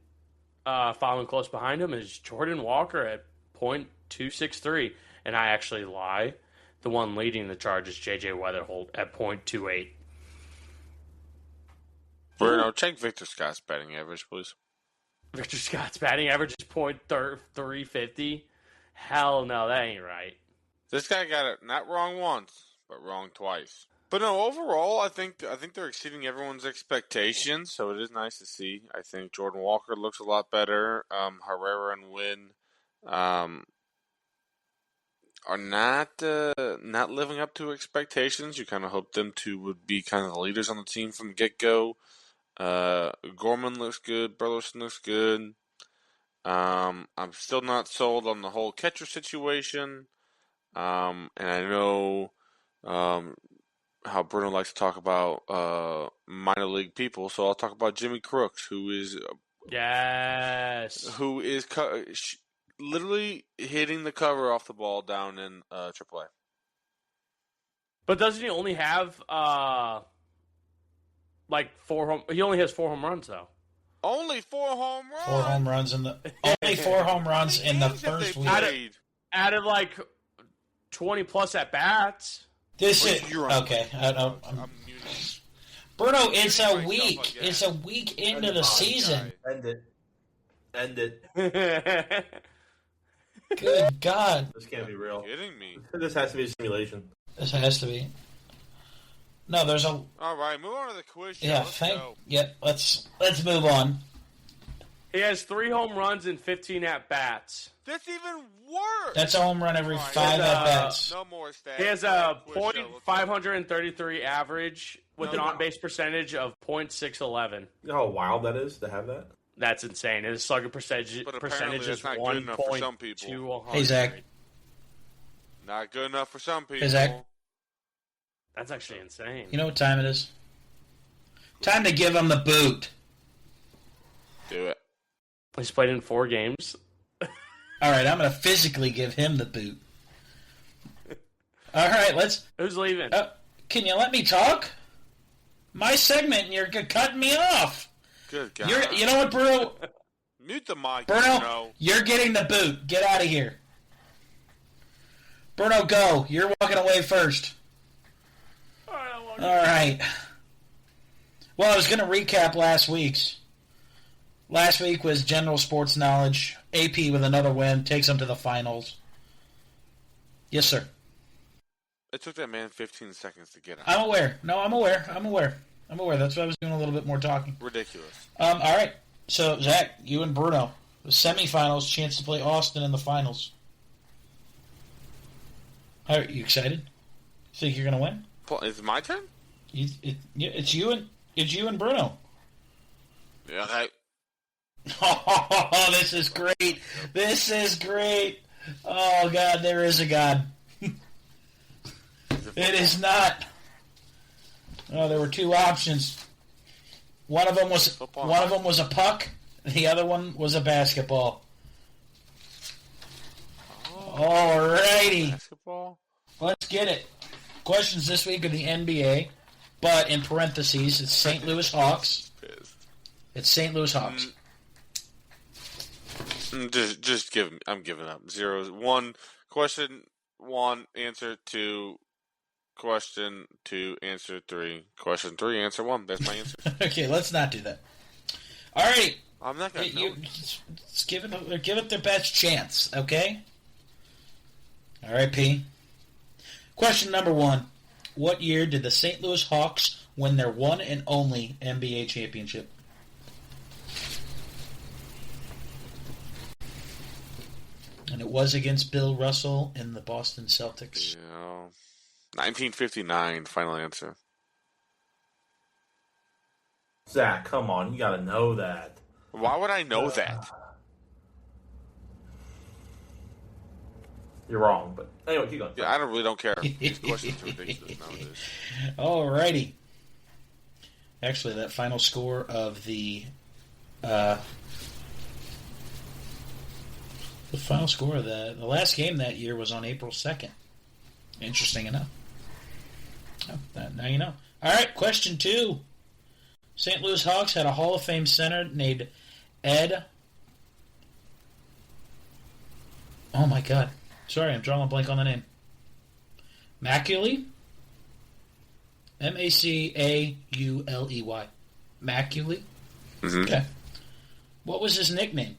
following close behind him is Jordan Walker at .263. And I actually lie. The one leading the charge is J.J. Weatherholt at .28. Bruno, check Victor Scott's batting average, please. Victor Scott's batting average is .350. Hell no, that ain't right. This guy got it not wrong once, but wrong twice. But no, overall, I think they're exceeding everyone's expectations, so it is nice to see. I think Jordan Walker looks a lot better. Herrera and Wynn are not living up to expectations. You kind of hope them to would be kind of the leaders on the team from the get-go. Gorman looks good. Burleson looks good. I'm still not sold on the whole catcher situation. And I know how Bruno likes to talk about minor league people, so I'll talk about Jimmy Crooks, who is literally hitting the cover off the ball down in AAA. But doesn't he only have he only has 4 home runs though? Only 4 home runs. 4 home runs in the only 4 home runs in the first week. Added like 20 plus at bats. This is okay. I'm muting. Bruno, it's a week. It's a week into the season. End it. Good God. This can't be real. Are you kidding me? This has to be a simulation. This has to be. No, there's a. All right, move on to the quiz show. Let's move on. He has 3 home runs and 15 at bats. That's even worse. That's a home run every 5 at bats. No more stats. He has a .533 average with an on-base percentage of .611. You know how wild that is to have that? That's insane. His slugging percentage is not good enough for some people. Hey, Zach. Not good enough for some people. Hey, Zach. That's actually insane. You know what time it is? Time to give him the boot. Do it. He's played in 4 games. All right, I'm going to physically give him the boot. All right, let's... Who's leaving? Can you let me talk? My segment, and you're cutting me off. Good God. You know what, Bruno? Mute the mic, Bruno. You're getting the boot. Get out of here. Bruno, go. You're walking away first. All right. Well, I was going to recap last week's. Last week was general sports knowledge. AP with another win takes them to the finals. Yes, sir. It took that man 15 seconds to get out. I'm aware. No, I'm aware. That's why I was doing a little bit more talking. Ridiculous. All right. So, Zach, you and Bruno, the semifinals, chance to play Austin in the finals. Are you excited? Think you're going to win? Is it my turn? It's you and Bruno. Yeah. Okay. Oh, this is great. This is great. Oh, God, there is a God. It is not. Oh, there were 2 options. One of them was a puck. The other one was a basketball. All righty. Basketball? Let's get it. Questions this week are the NBA, but in parentheses, it's St. Louis Hawks. It's St. Louis Hawks. Just give me. I'm giving up. 0, 1 question, 1 answer, 2 question, 2 answer, 3 question, 3 answer, 1. That's my answer. Okay, let's not do that. All right. I'm not going to. Give it their best chance. Okay. All right, P. Question number 1. What year did the St. Louis Hawks win their one and only NBA championship? And it was against Bill Russell and the Boston Celtics. Yeah. 1959, final answer. Zach, come on. You got to know that. Why would I know that? You're wrong, but anyway, keep going. Yeah, I really don't care. These questions are ridiculous nowadays. Alrighty. Actually, that final score of the final score of the last game that year was on April 2nd. Interesting enough. Oh, now you know. All right, question 2. St. Louis Hawks had a Hall of Fame center named Ed. Oh my God. Sorry, I'm drawing a blank on the name. Macauley? Macauley. Macauley? Mm-hmm. Okay. What was his nickname?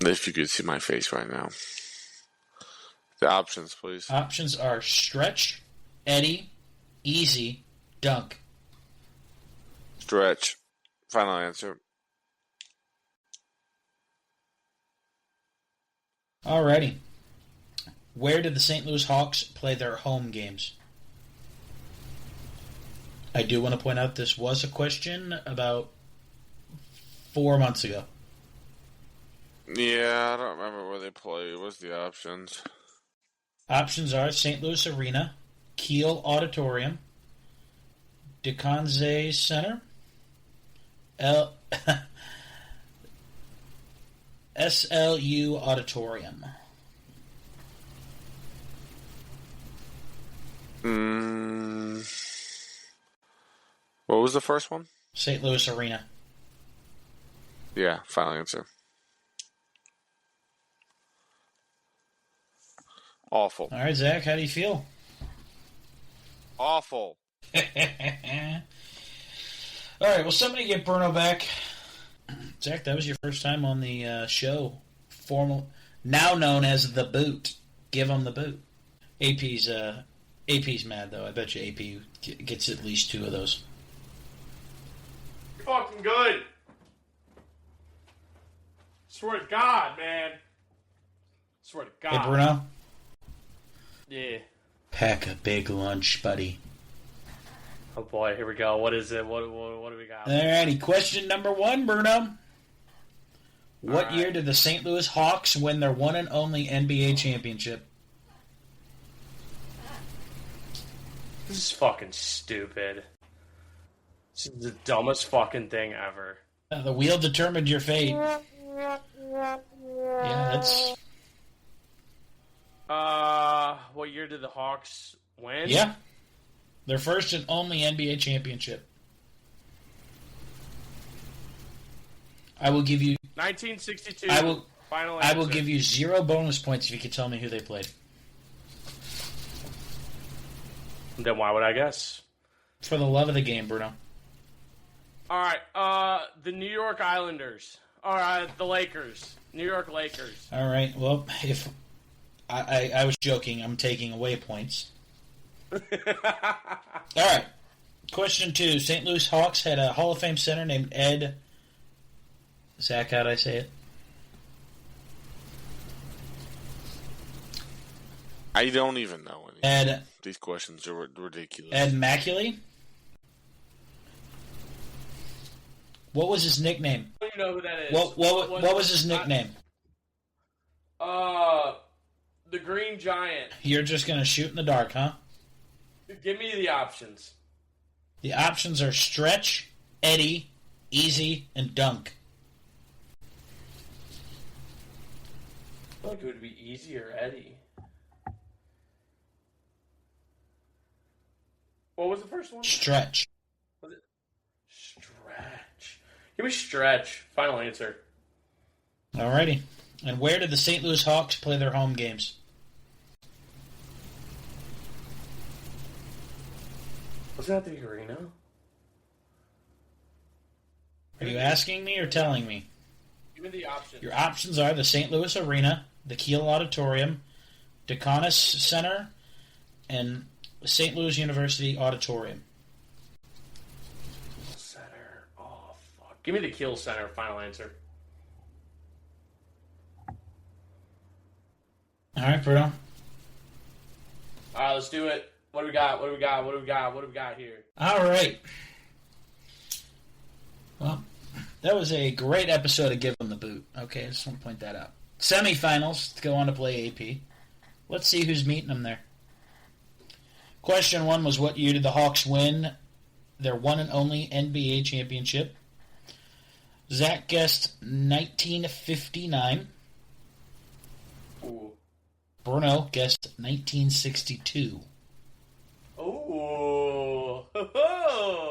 If you could see my face right now. The options, please. Options are stretch, Eddie, easy, dunk. Stretch. Final answer. Alrighty. Where did the St. Louis Hawks play their home games? I do want to point out this was a question about 4 months ago. Yeah, I don't remember where they play. What's the options? Options are St. Louis Arena, Kiel Auditorium, DeConze Center, SLU Auditorium. What was the first one? St. Louis Arena. Yeah, final answer. Awful. All right, Zach, how do you feel? Awful. All right, well, somebody get Bruno back. Zach, that was your first time on the show. Now known as The Boot. Give him the boot. AP's mad, though. I bet you AP gets at least 2 of those. You're fucking good. Swear to God, man. Swear to God. Hey, Bruno? Yeah. Pack a big lunch, buddy. Oh boy, here we go. What is it? What do we got? Alrighty, question number 1, Bruno. What right. year did the St. Louis Hawks win their one and only NBA championship? This is fucking stupid. This is the dumbest fucking thing ever. The wheel determined your fate. Yeah, that's... What year did the Hawks win? Yeah. Their first and only NBA championship. I will give you... 1962. Final I answer. will give you 0 bonus points if you can tell me who they played. Then why would I guess? For the love of the game, Bruno. All right. The New York Islanders. All right. The Lakers. New York Lakers. All right. Well, if I was joking, I'm taking away points. All right. Question 2. St. Louis Hawks had a Hall of Fame center named Ed... Zach, how'd I say it? I don't even know any. Ed... These questions are ridiculous. Ed Macaulay? What was his nickname? I don't even know who that is. What was his nickname? The Green Giant. You're just going to shoot in the dark, huh? Give me the options. The options are stretch, Eddie, easy, and dunk. I feel like it would be Easy or Eddie. What was the first one? Stretch. Was it Stretch? Give me Stretch. Final answer. Alrighty. And where did the St. Louis Hawks play their home games? Was that the arena? Are you asking me or telling me? Give me the options. Your options are the St. Louis Arena, the Kiel Auditorium, DeConnis Center, and St. Louis University Auditorium. Center. Oh, fuck. Give me the Kiel Center. Final answer. All right, Bruno. All right, let's do it. What do we got? What do we got? What do we got? What do we got here? All right. Well, that was a great episode of Give 'em the Boot. Okay, I just want to point that out. Semifinals to go on to play AP. Let's see who's meeting them there. Question 1 was, what year did the Hawks win their one and only NBA championship? Zach guessed 1959. Ooh. Bruno guessed 1962. Ooh.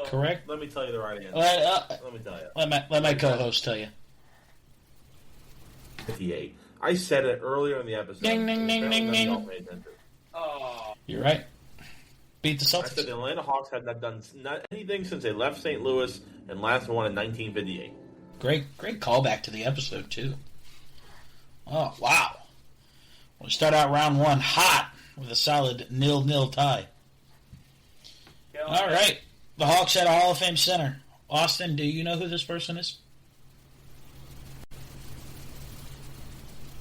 Correct? Let me tell you the right answer. Let Let me tell you. let my co-host tell you. 58. I said it earlier in the episode. Ding, ding, ding, ding, ding. Y'all paid attention. Oh. You're right. Beat the I said Celtics. the Atlanta Hawks had not done anything since they left St. Louis and last won in 1958. Great callback to the episode, too. Oh, wow. We'll start out round one hot with a solid 0-0 tie. All right. The Hawks had a Hall of Fame center. Austin, do you know who this person is?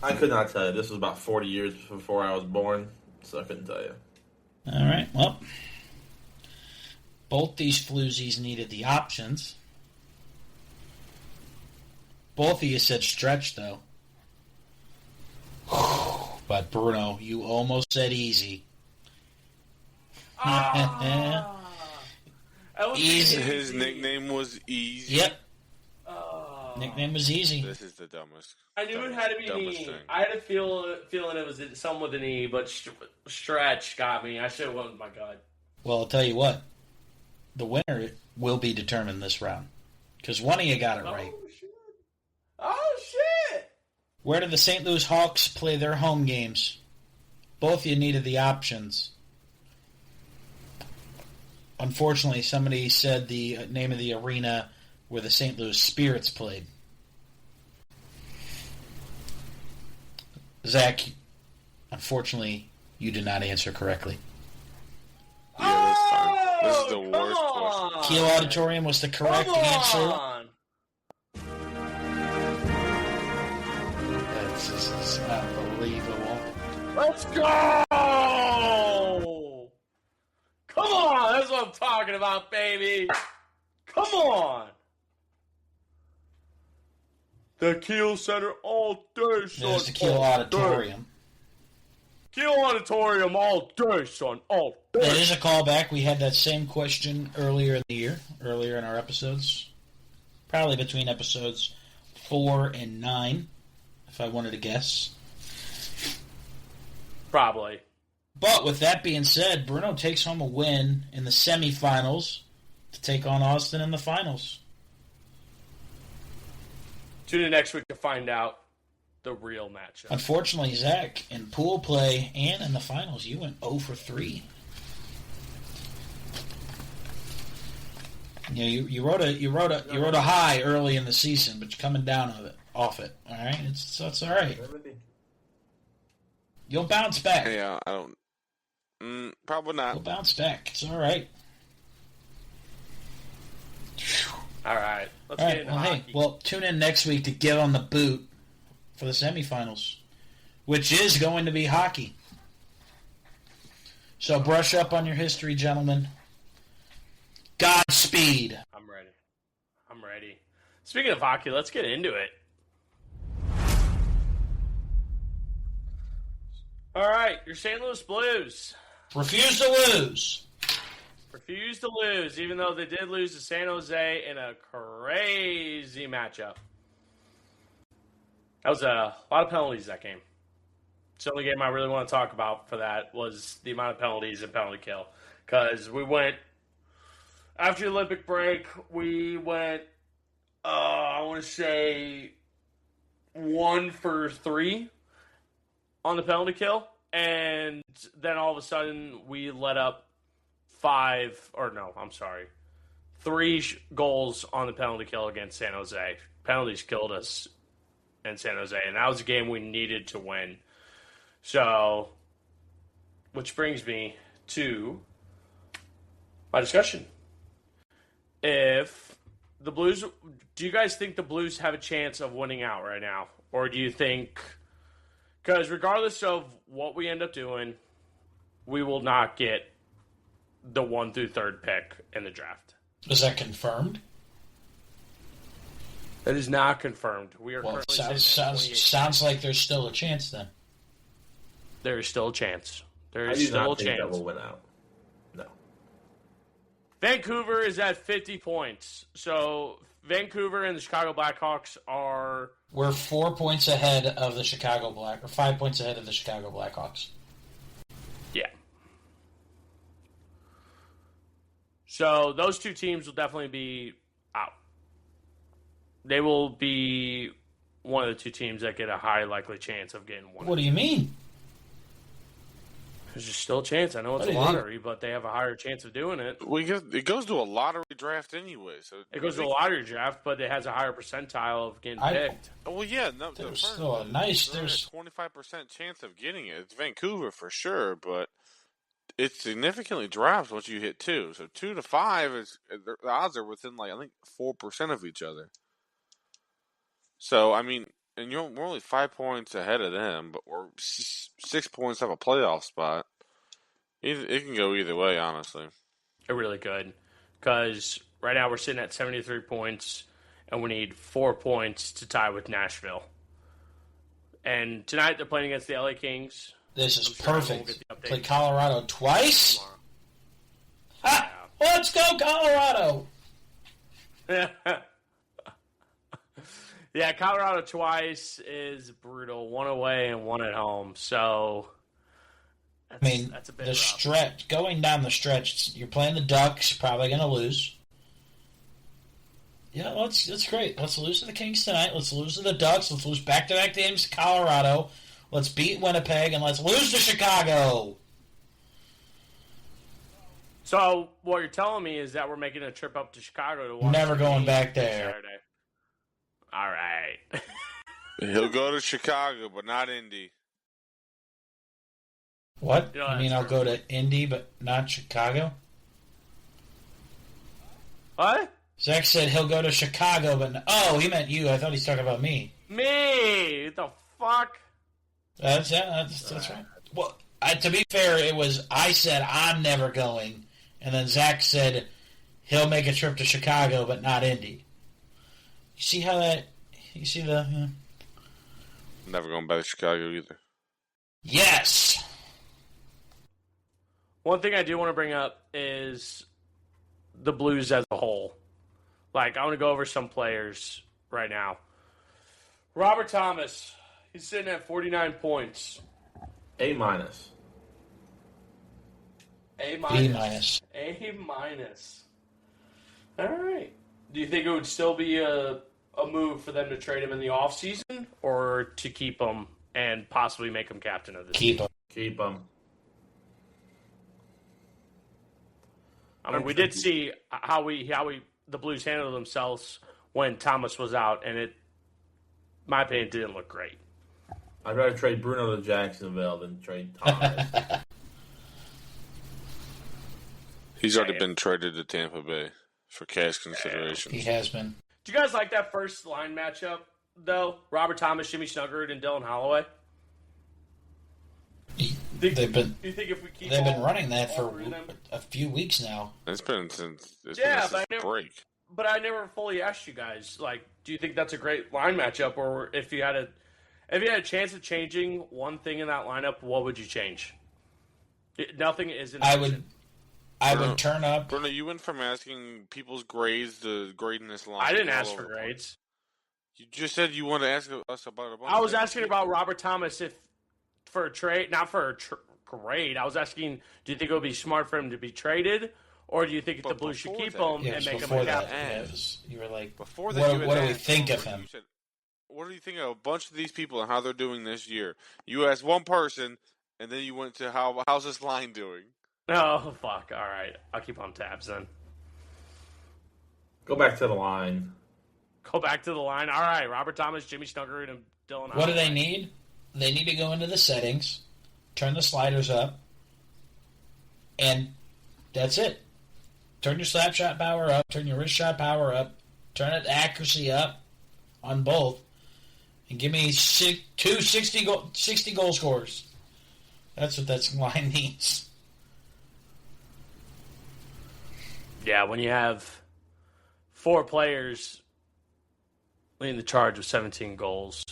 I could not tell you. This was about 40 years before I was born, so I couldn't tell you. All right. Well, both these floozies needed the options. Both of you said stretch, though. But, Bruno, you almost said easy. Easy. His nickname was Easy. Yep. Nickname was Easy. This is the dumbest. I knew it had to be an E. thing. I had a feeling it was some with an E, but stretch got me. I should have went with my gut. Well, I'll tell you what. The winner will be determined this round. Because one of you got it right. Oh, shit! Where did the St. Louis Hawks play their home games? Both of you needed the options. Unfortunately, somebody said the name of the arena where the St. Louis Spirits played. Zach, unfortunately, you did not answer correctly. Yeah, that's fine. This is the worst on. question. Kiel Auditorium was the correct answer. This is unbelievable. Let's go! Come on! That's what I'm talking about, baby! Come on! The Kiel Center all day, son. There's the Kiel all Auditorium. Day. Kiel Auditorium all day, son. All day. That is a callback. We had that same question earlier in the year, earlier in our episodes. Probably between episodes 4 and 9, if I wanted to guess. Probably. But with that being said, Bruno takes home a win in the semifinals to take on Austin in the finals. Tune in next week to find out the real matchup. Unfortunately, Zach, in pool play and in the finals, you went 0 for 3. You wrote a high early in the season, but you're coming down off it. All right, it's all right. You'll bounce back. Yeah, I don't. Probably not. You'll bounce back. It's all right. All right. Let's All get right. into Well, hockey. hey, tune in next week to get on the boot for the semifinals, which is going to be hockey. So brush up on your history, gentlemen. Godspeed. I'm ready. Speaking of hockey, let's get into it. All right, your St. Louis Blues Refuse to lose. refused to lose, even though they did lose to San Jose in a crazy matchup. That was a lot of penalties that game. It's the only game I really want to talk about for that was the amount of penalties and penalty kill. Because we went, after the Olympic break, we went, I want to say 1 for 3 on the penalty kill. And then all of a sudden we let up 3 goals on the penalty kill against San Jose. Penalties killed us in San Jose, and that was a game we needed to win. So, which brings me to my discussion. If the Blues, do you guys think the Blues have a chance of winning out right now? Or do you think, because regardless of what we end up doing, we will not get the 1 through 3rd pick in the draft? Is that confirmed? That is not confirmed. We are Well, it currently sounds like there's still a chance then. There is still a chance. There I is do still a not think that chance. will win out. No. Vancouver is at 50 points. So Vancouver and the Chicago Blackhawks are... We're 4 points ahead of the Chicago Black, or 5 points ahead of the Chicago Blackhawks. Yeah. So those two teams will definitely be out. They will be one of the two teams that get a high likely chance of getting one. What do you mean? There's just still a chance. I know it's a lottery, but they have a higher chance of doing it. Well, it goes to a lottery draft anyway. So It goes to a lottery draft, but it has a higher percentile of getting picked. Well, yeah, no, There's still a 25% chance of getting it. It's Vancouver for sure, but it significantly drops once you hit 2. So 2 to 5 is the odds are within I think 4% of each other. So I mean, and we're only 5 points ahead of them, but we're 6 points off a playoff spot. It can go either way, honestly. It really could, because right now we're sitting at 73 points, and we need 4 points to tie with Nashville. And tonight they're playing against the LA Kings. This is perfect. Play Colorado twice? Ha! Yeah. Let's go, Colorado! Yeah, Colorado twice is brutal. 1 away and 1 at home. So, that's a bit rough. Stretch, going down the stretch, you're playing the Ducks, probably going to lose. Yeah, that's great. Let's lose to the Kings tonight. Let's lose to the Ducks. Let's lose back-to-back games to Colorado. Let's beat Winnipeg, and let's lose to Chicago. So, what you're telling me is that we're making a trip up to Chicago to watch. Never going back there. Saturday. All right. He'll go to Chicago, but not Indy. What? You know, you mean that's I'll go to Indy, but not Chicago? What? Zach said he'll go to Chicago, but... Oh, he meant you. I thought he's talking about me. Me? What the fuck? That's right. Well, to be fair, it was... I said I'm never going, and then Zach said he'll make a trip to Chicago, but not Indy. You see how that... You see the... Yeah. Never going back to Chicago either. Yes! One thing I do want to bring up is the Blues as a whole. I want to go over some players right now. Robert Thomas, he's sitting at 49 points. A minus. A B minus. minus. A minus. All right. Do you think it would still be a move for them to trade him in the offseason or to keep him and possibly make him captain of the team? Keep him. I mean, we did see how the Blues handled themselves when Thomas was out, and it, in my opinion, didn't look great. I'd rather trade Bruno to Jacksonville than trade Thomas. He's already been traded to Tampa Bay for cash considerations. He has been. Do you guys like that first line matchup, though? Robert Thomas, Jimmy Snuggerud, and Dylan Holloway? They've been running that for a few weeks now. It's been since break. But I never fully asked you guys, do you think that's a great line matchup, or if you had a chance of changing one thing in that lineup, what would you change? Nothing is. I would turn up. Bruno, you went from asking people's grades to grading this line. I didn't ask for grades. You just said you wanted to ask us about a bunch. I was asking about Robert Thomas for a trade, not for a grade. I was asking, do you think it would be smart for him to be traded, or do you think the Blues should keep him and make him a captain? You were like, before what do we think of him? Said, what do you think of a bunch of these people and how they're doing this year? You asked one person, and then you went to how's this line doing? Oh, fuck. All right. I'll keep on tabs then. Go back to the line. Go back to the line. All right. Robert Thomas, Jimmy Snuggerud, and Dylan. What do they need? They need to go into the settings, turn the sliders up, and that's it. Turn your slap shot power up, turn your wrist shot power up, turn it accuracy up on both, and give me 60 goal scorers. That's what that line needs. Yeah, when you have 4 players leading the charge with 17 goals,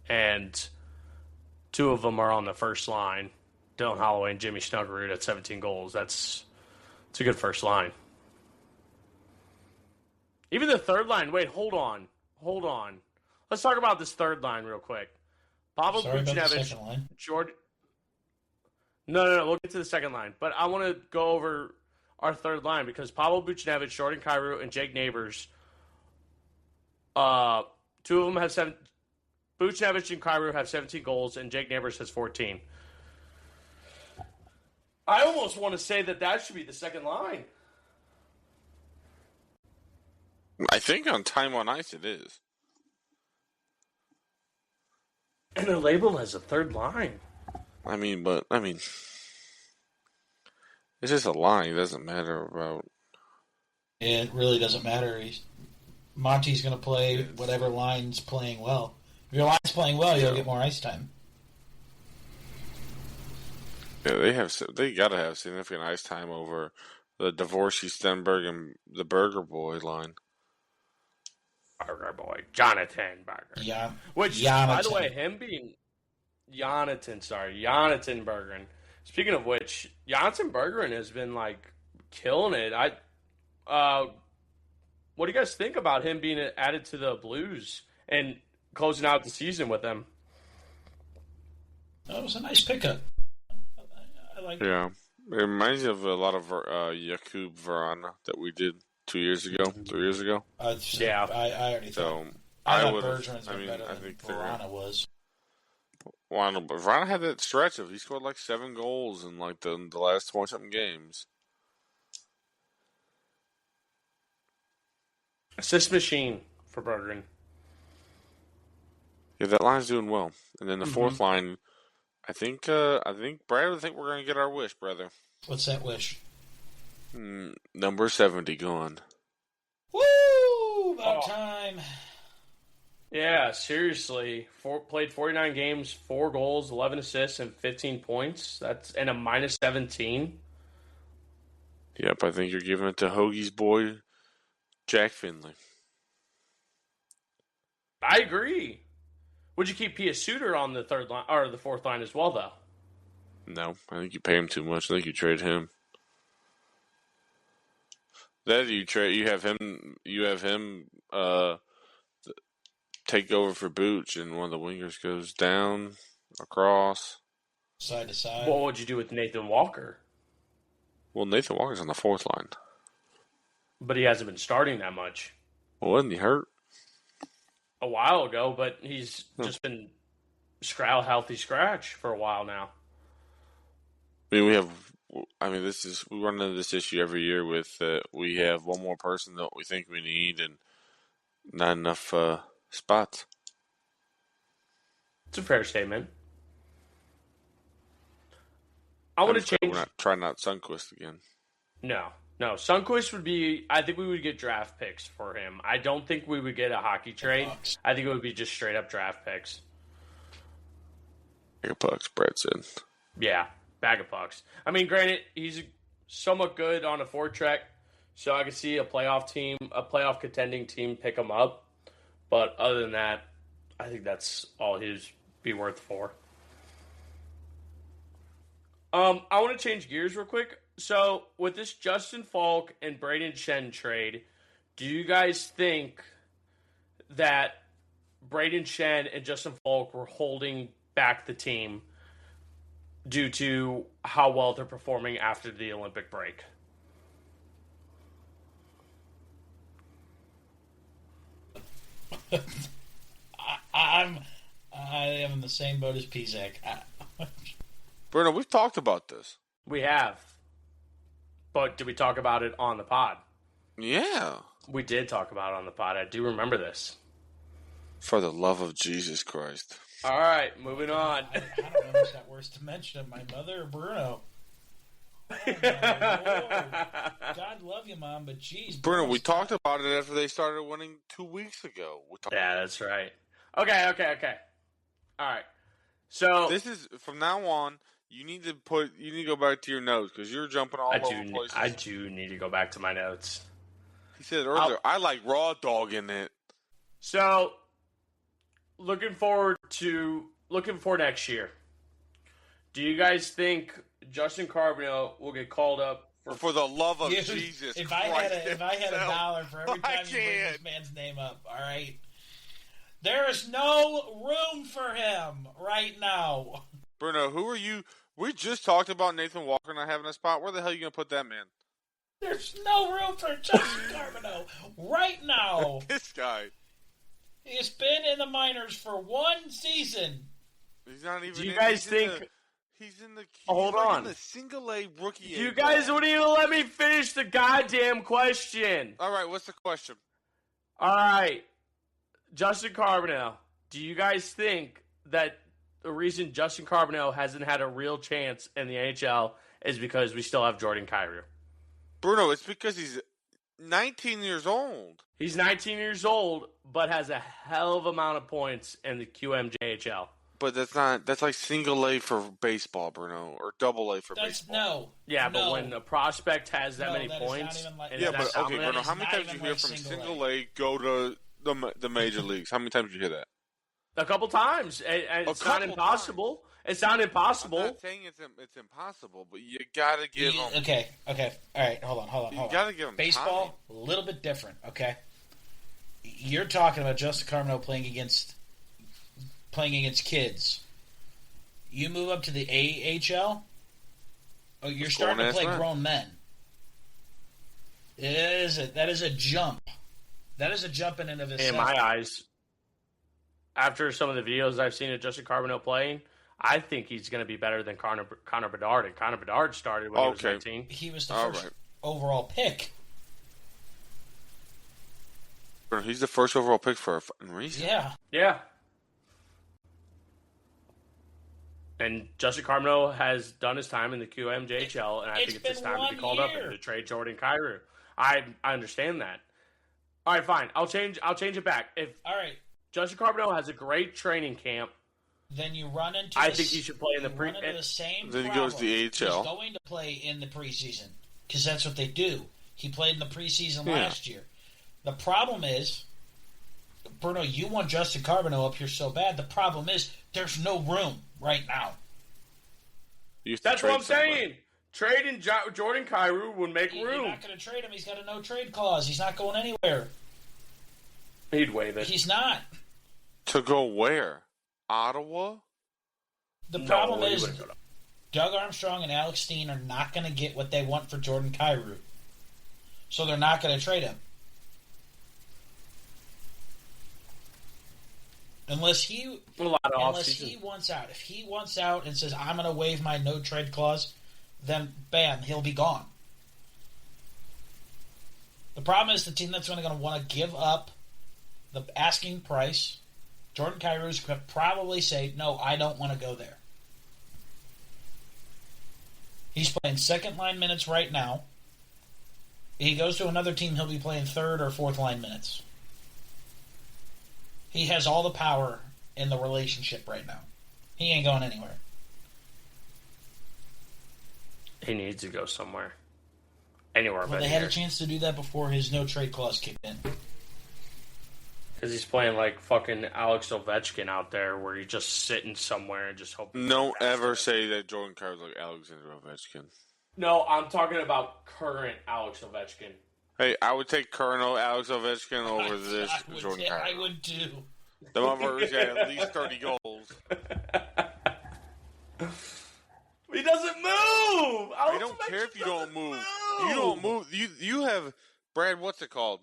and 2 of them are on the first line, Dylan Holloway and Jimmy Snuggerud at 17 goals, it's a good first line. Even the third line, wait, hold on. Let's talk about this third line real quick. Pavel Buchnevich, Jordan. No, we'll get to the second line. But I want to go over our third line because Pavel Buchnevich, Jordan Kyrou, and Jake Neighbors, 2 of them have 7. Buchnevich and Kyrou have 17 goals, and Jake Neighbors has 14. I almost want to say that should be the second line. I think on Time on Ice it is. And they're labeled as a third line. It's just a line. It doesn't matter about. It really doesn't matter. Monty's going to play whatever line's playing well. If your line's playing well, you'll get more ice time. Yeah, they got to have significant ice time over the Dvorsky, Stenberg, and the Burger Boy line. Burger Boy, Jonathan Burger. Yeah. Which, by the way, him being Jonathan Bergeron. Speaking of which, Jonathan Bergeron has been like killing it. What do you guys think about him being added to the Blues and closing out the season with them? That was a nice pickup. I like it. Yeah, it reminds me of a lot of Jakub Vrana that we did 3 years ago. Yeah, I already So thought. I thought would. Bergeron's I been mean, better I than think Verana was. Well, but Vrana had that stretch of he scored like 7 goals in like the last 20-something games. assist machine for Bergeron. Yeah, that line's doing well. And then the fourth line, I think, Brad, we're going to get our wish, brother. What's that wish? Number 70 gone. Woo! About time. Yeah, seriously. Played 49 games, 4 goals, 11 assists, and 15 points. And a minus 17. Yep, I think you're giving it to Hoagie's boy, Jack Finley. I agree. Would you keep Pia Suter on the third line or the fourth line as well, though? No, I think you pay him too much. I think you trade him. That you have him take over for Booch, and one of the wingers goes down, across. Side to side. What would you do with Nathan Walker? Well, Nathan Walker's on the fourth line. But he hasn't been starting that much. Well, wasn't he hurt? A while ago, but he's just been healthy scratch for a while now. We run into this issue every year with we have one more person that we think we need and not enough spots. It's a fair statement. I want to change. We're not trying out Sundqvist again. No. Sundqvist would be. I think we would get draft picks for him. I don't think we would get a hockey trade. I think it would be just straight up draft picks. Bag of pucks, Brett said. Yeah, bag of pucks. I mean, granted, he's somewhat good on a forecheck, so I could see a playoff contending team pick him up. But other than that, I think that's all he'd be worth for. I want to change gears real quick. So, with this Justin Falk and Braden Shen trade, do you guys think that Braden Shen and Justin Falk were holding back the team due to how well they're performing after the Olympic break? I am in the same boat as Pizak. Bruno, we've talked about this. We have. But did we talk about it on the pod? Yeah. We did talk about it on the pod. I do remember this. For the love of Jesus Christ. All right, moving on. I don't know who's got worse to mention, my mother or Bruno. Oh, my Lord. God love you, Mom, but geez. Bruno, we talked about it after they started winning 2 weeks ago. Yeah, that's right. Okay. All right. So this is from now on. You need to go back to your notes because you're jumping all over places. I do need to go back to my notes. He said earlier, I like raw dog in it. So, looking forward next year. Do you guys think Justin Carbonell will get called up for the love of Jesus if Christ? If I had $1 for every time you bring this man's name up, all right? There is no room for him right now. Bruno, who are you? We just talked about Nathan Walker not having a spot. Where the hell are you going to put that man? There's no room for Justin Carbonell right now. This guy. He's been in the minors for 1 season. He's not even. Do you guys think He's in the. Hold on. In the single A rookie. You guys wouldn't even let me finish the goddamn question. All right, what's the question? All right, Justin Carbonell. Do you guys think that the reason Justin Carbonell hasn't had a real chance in the NHL is because we still have Jordan Kyrou? Bruno, it's because he's 19 years old. He's 19 years old, but has a hell of amount of points in the QMJHL. But that's like single A for baseball, Bruno, or double A for baseball. Yeah, but when a prospect has that many points, Bruno, how many times did you hear from single A go to the major leagues? How many times did you hear that? A couple times. It's not impossible. It's not impossible. I'm not saying it's impossible, but you gotta give them. Okay. All right, hold on. You gotta give them baseball. Time. A little bit different. Okay, you're talking about Justin Carbonell playing against kids. You move up to the AHL. Oh, you're starting to play grown men. That is a jump. That is a jump in and of itself. In my eyes, after some of the videos I've seen of Justin Carbonell playing, I think he's going to be better than Connor Bedard. And Connor Bedard started when he was 19. He was the first overall pick. He's the first overall pick for a fucking reason. Yeah. And Justin Carbonell has done his time in the QMJHL, and I think it's his time to be called up and to trade Jordan Kyrou. I understand that. All right, fine. I'll change it back. All right. Justin Carbonell has a great training camp. Then you run into. I think he should play in the the same. Then he goes to the AHL. He's going to play in the preseason because that's what they do. He played in the preseason last year. The problem is, Bruno, you want Justin Carbonell up here so bad. The problem is there's no room right now. That's what I'm saying. Trading Jordan Kyrou would make room. You're not going to trade him. He's got a no-trade clause. He's not going anywhere. He'd waive it. He's not. To go where? Ottawa? The problem is Doug Armstrong and Alex Steen are not going to get what they want for Jordan Kyrou. So they're not going to trade him. Unless he wants out. If he wants out and says, I'm going to waive my no-trade clause, then bam, he'll be gone. The problem is the team that's going to want to give up the asking price. Jordan Kyrou could probably say, no, I don't want to go there. He's playing second-line minutes right now. He goes to another team, he'll be playing third or fourth-line minutes. He has all the power in the relationship right now. He ain't going anywhere. He needs to go somewhere. Anywhere but Well, they had a chance to do that before his no-trade clause kicked in. Because he's playing like fucking Alex Ovechkin out there where he's just sitting somewhere and just hoping. Don't ever say that Jordan Kyrou like Alexander Ovechkin. No, I'm talking about current Alex Ovechkin. Hey, I would take Colonel Alex Ovechkin over this Jordan Kyrou. I would too. The motherfucker's got at least 30 goals. He doesn't move! I don't care if you don't move. You don't move. You have, Brad, what's it called?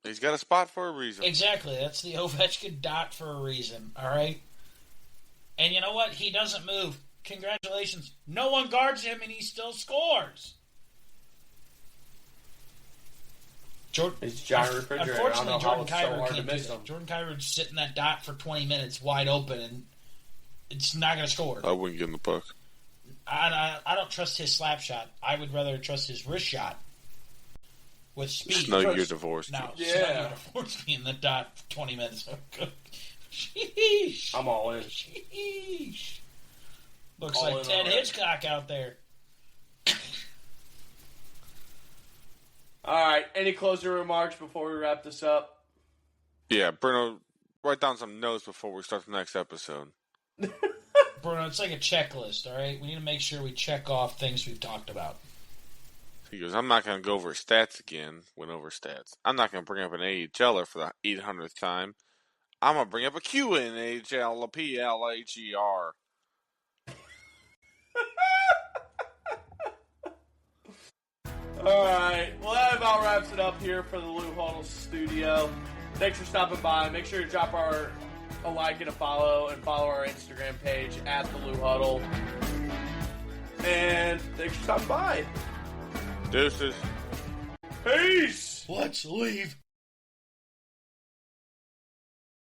He's got a spot for a reason. Exactly. That's the Ovechkin dot for a reason, all right? And you know what? He doesn't move. Congratulations. No one guards him, and he still scores. It's giant refrigerator. Unfortunately, Jordan Kyrou can't do that. Jordan Kyrou's sitting that dot for 20 minutes wide open, and it's not going to score. I wouldn't give him the puck. I don't trust his slap shot. I would rather trust his wrist shot with speed. Snug, you're divorced. No, Snug, you're divorced me in the dot for 20 minutes. Sheesh. I'm all in. Sheesh. Looks like Ted Hitchcock out there. All right. Any closing remarks before we wrap this up? Yeah, Bruno, write down some notes before we start the next episode. Bruno, it's like a checklist, all right? We need to make sure we check off things we've talked about. He goes, I'm not going to go over stats again. Went over stats. I'm not going to bring up an AHLer for the 800th time. I'm going to bring up a Q in AHL, a PLHER. All right. Well, that about wraps it up here for the Lou Huddle studio. Thanks for stopping by. Make sure to drop our a like and a follow, and follow our Instagram page at the Lou Huddle. And thanks for stopping by. Deuces. Peace. Let's leave.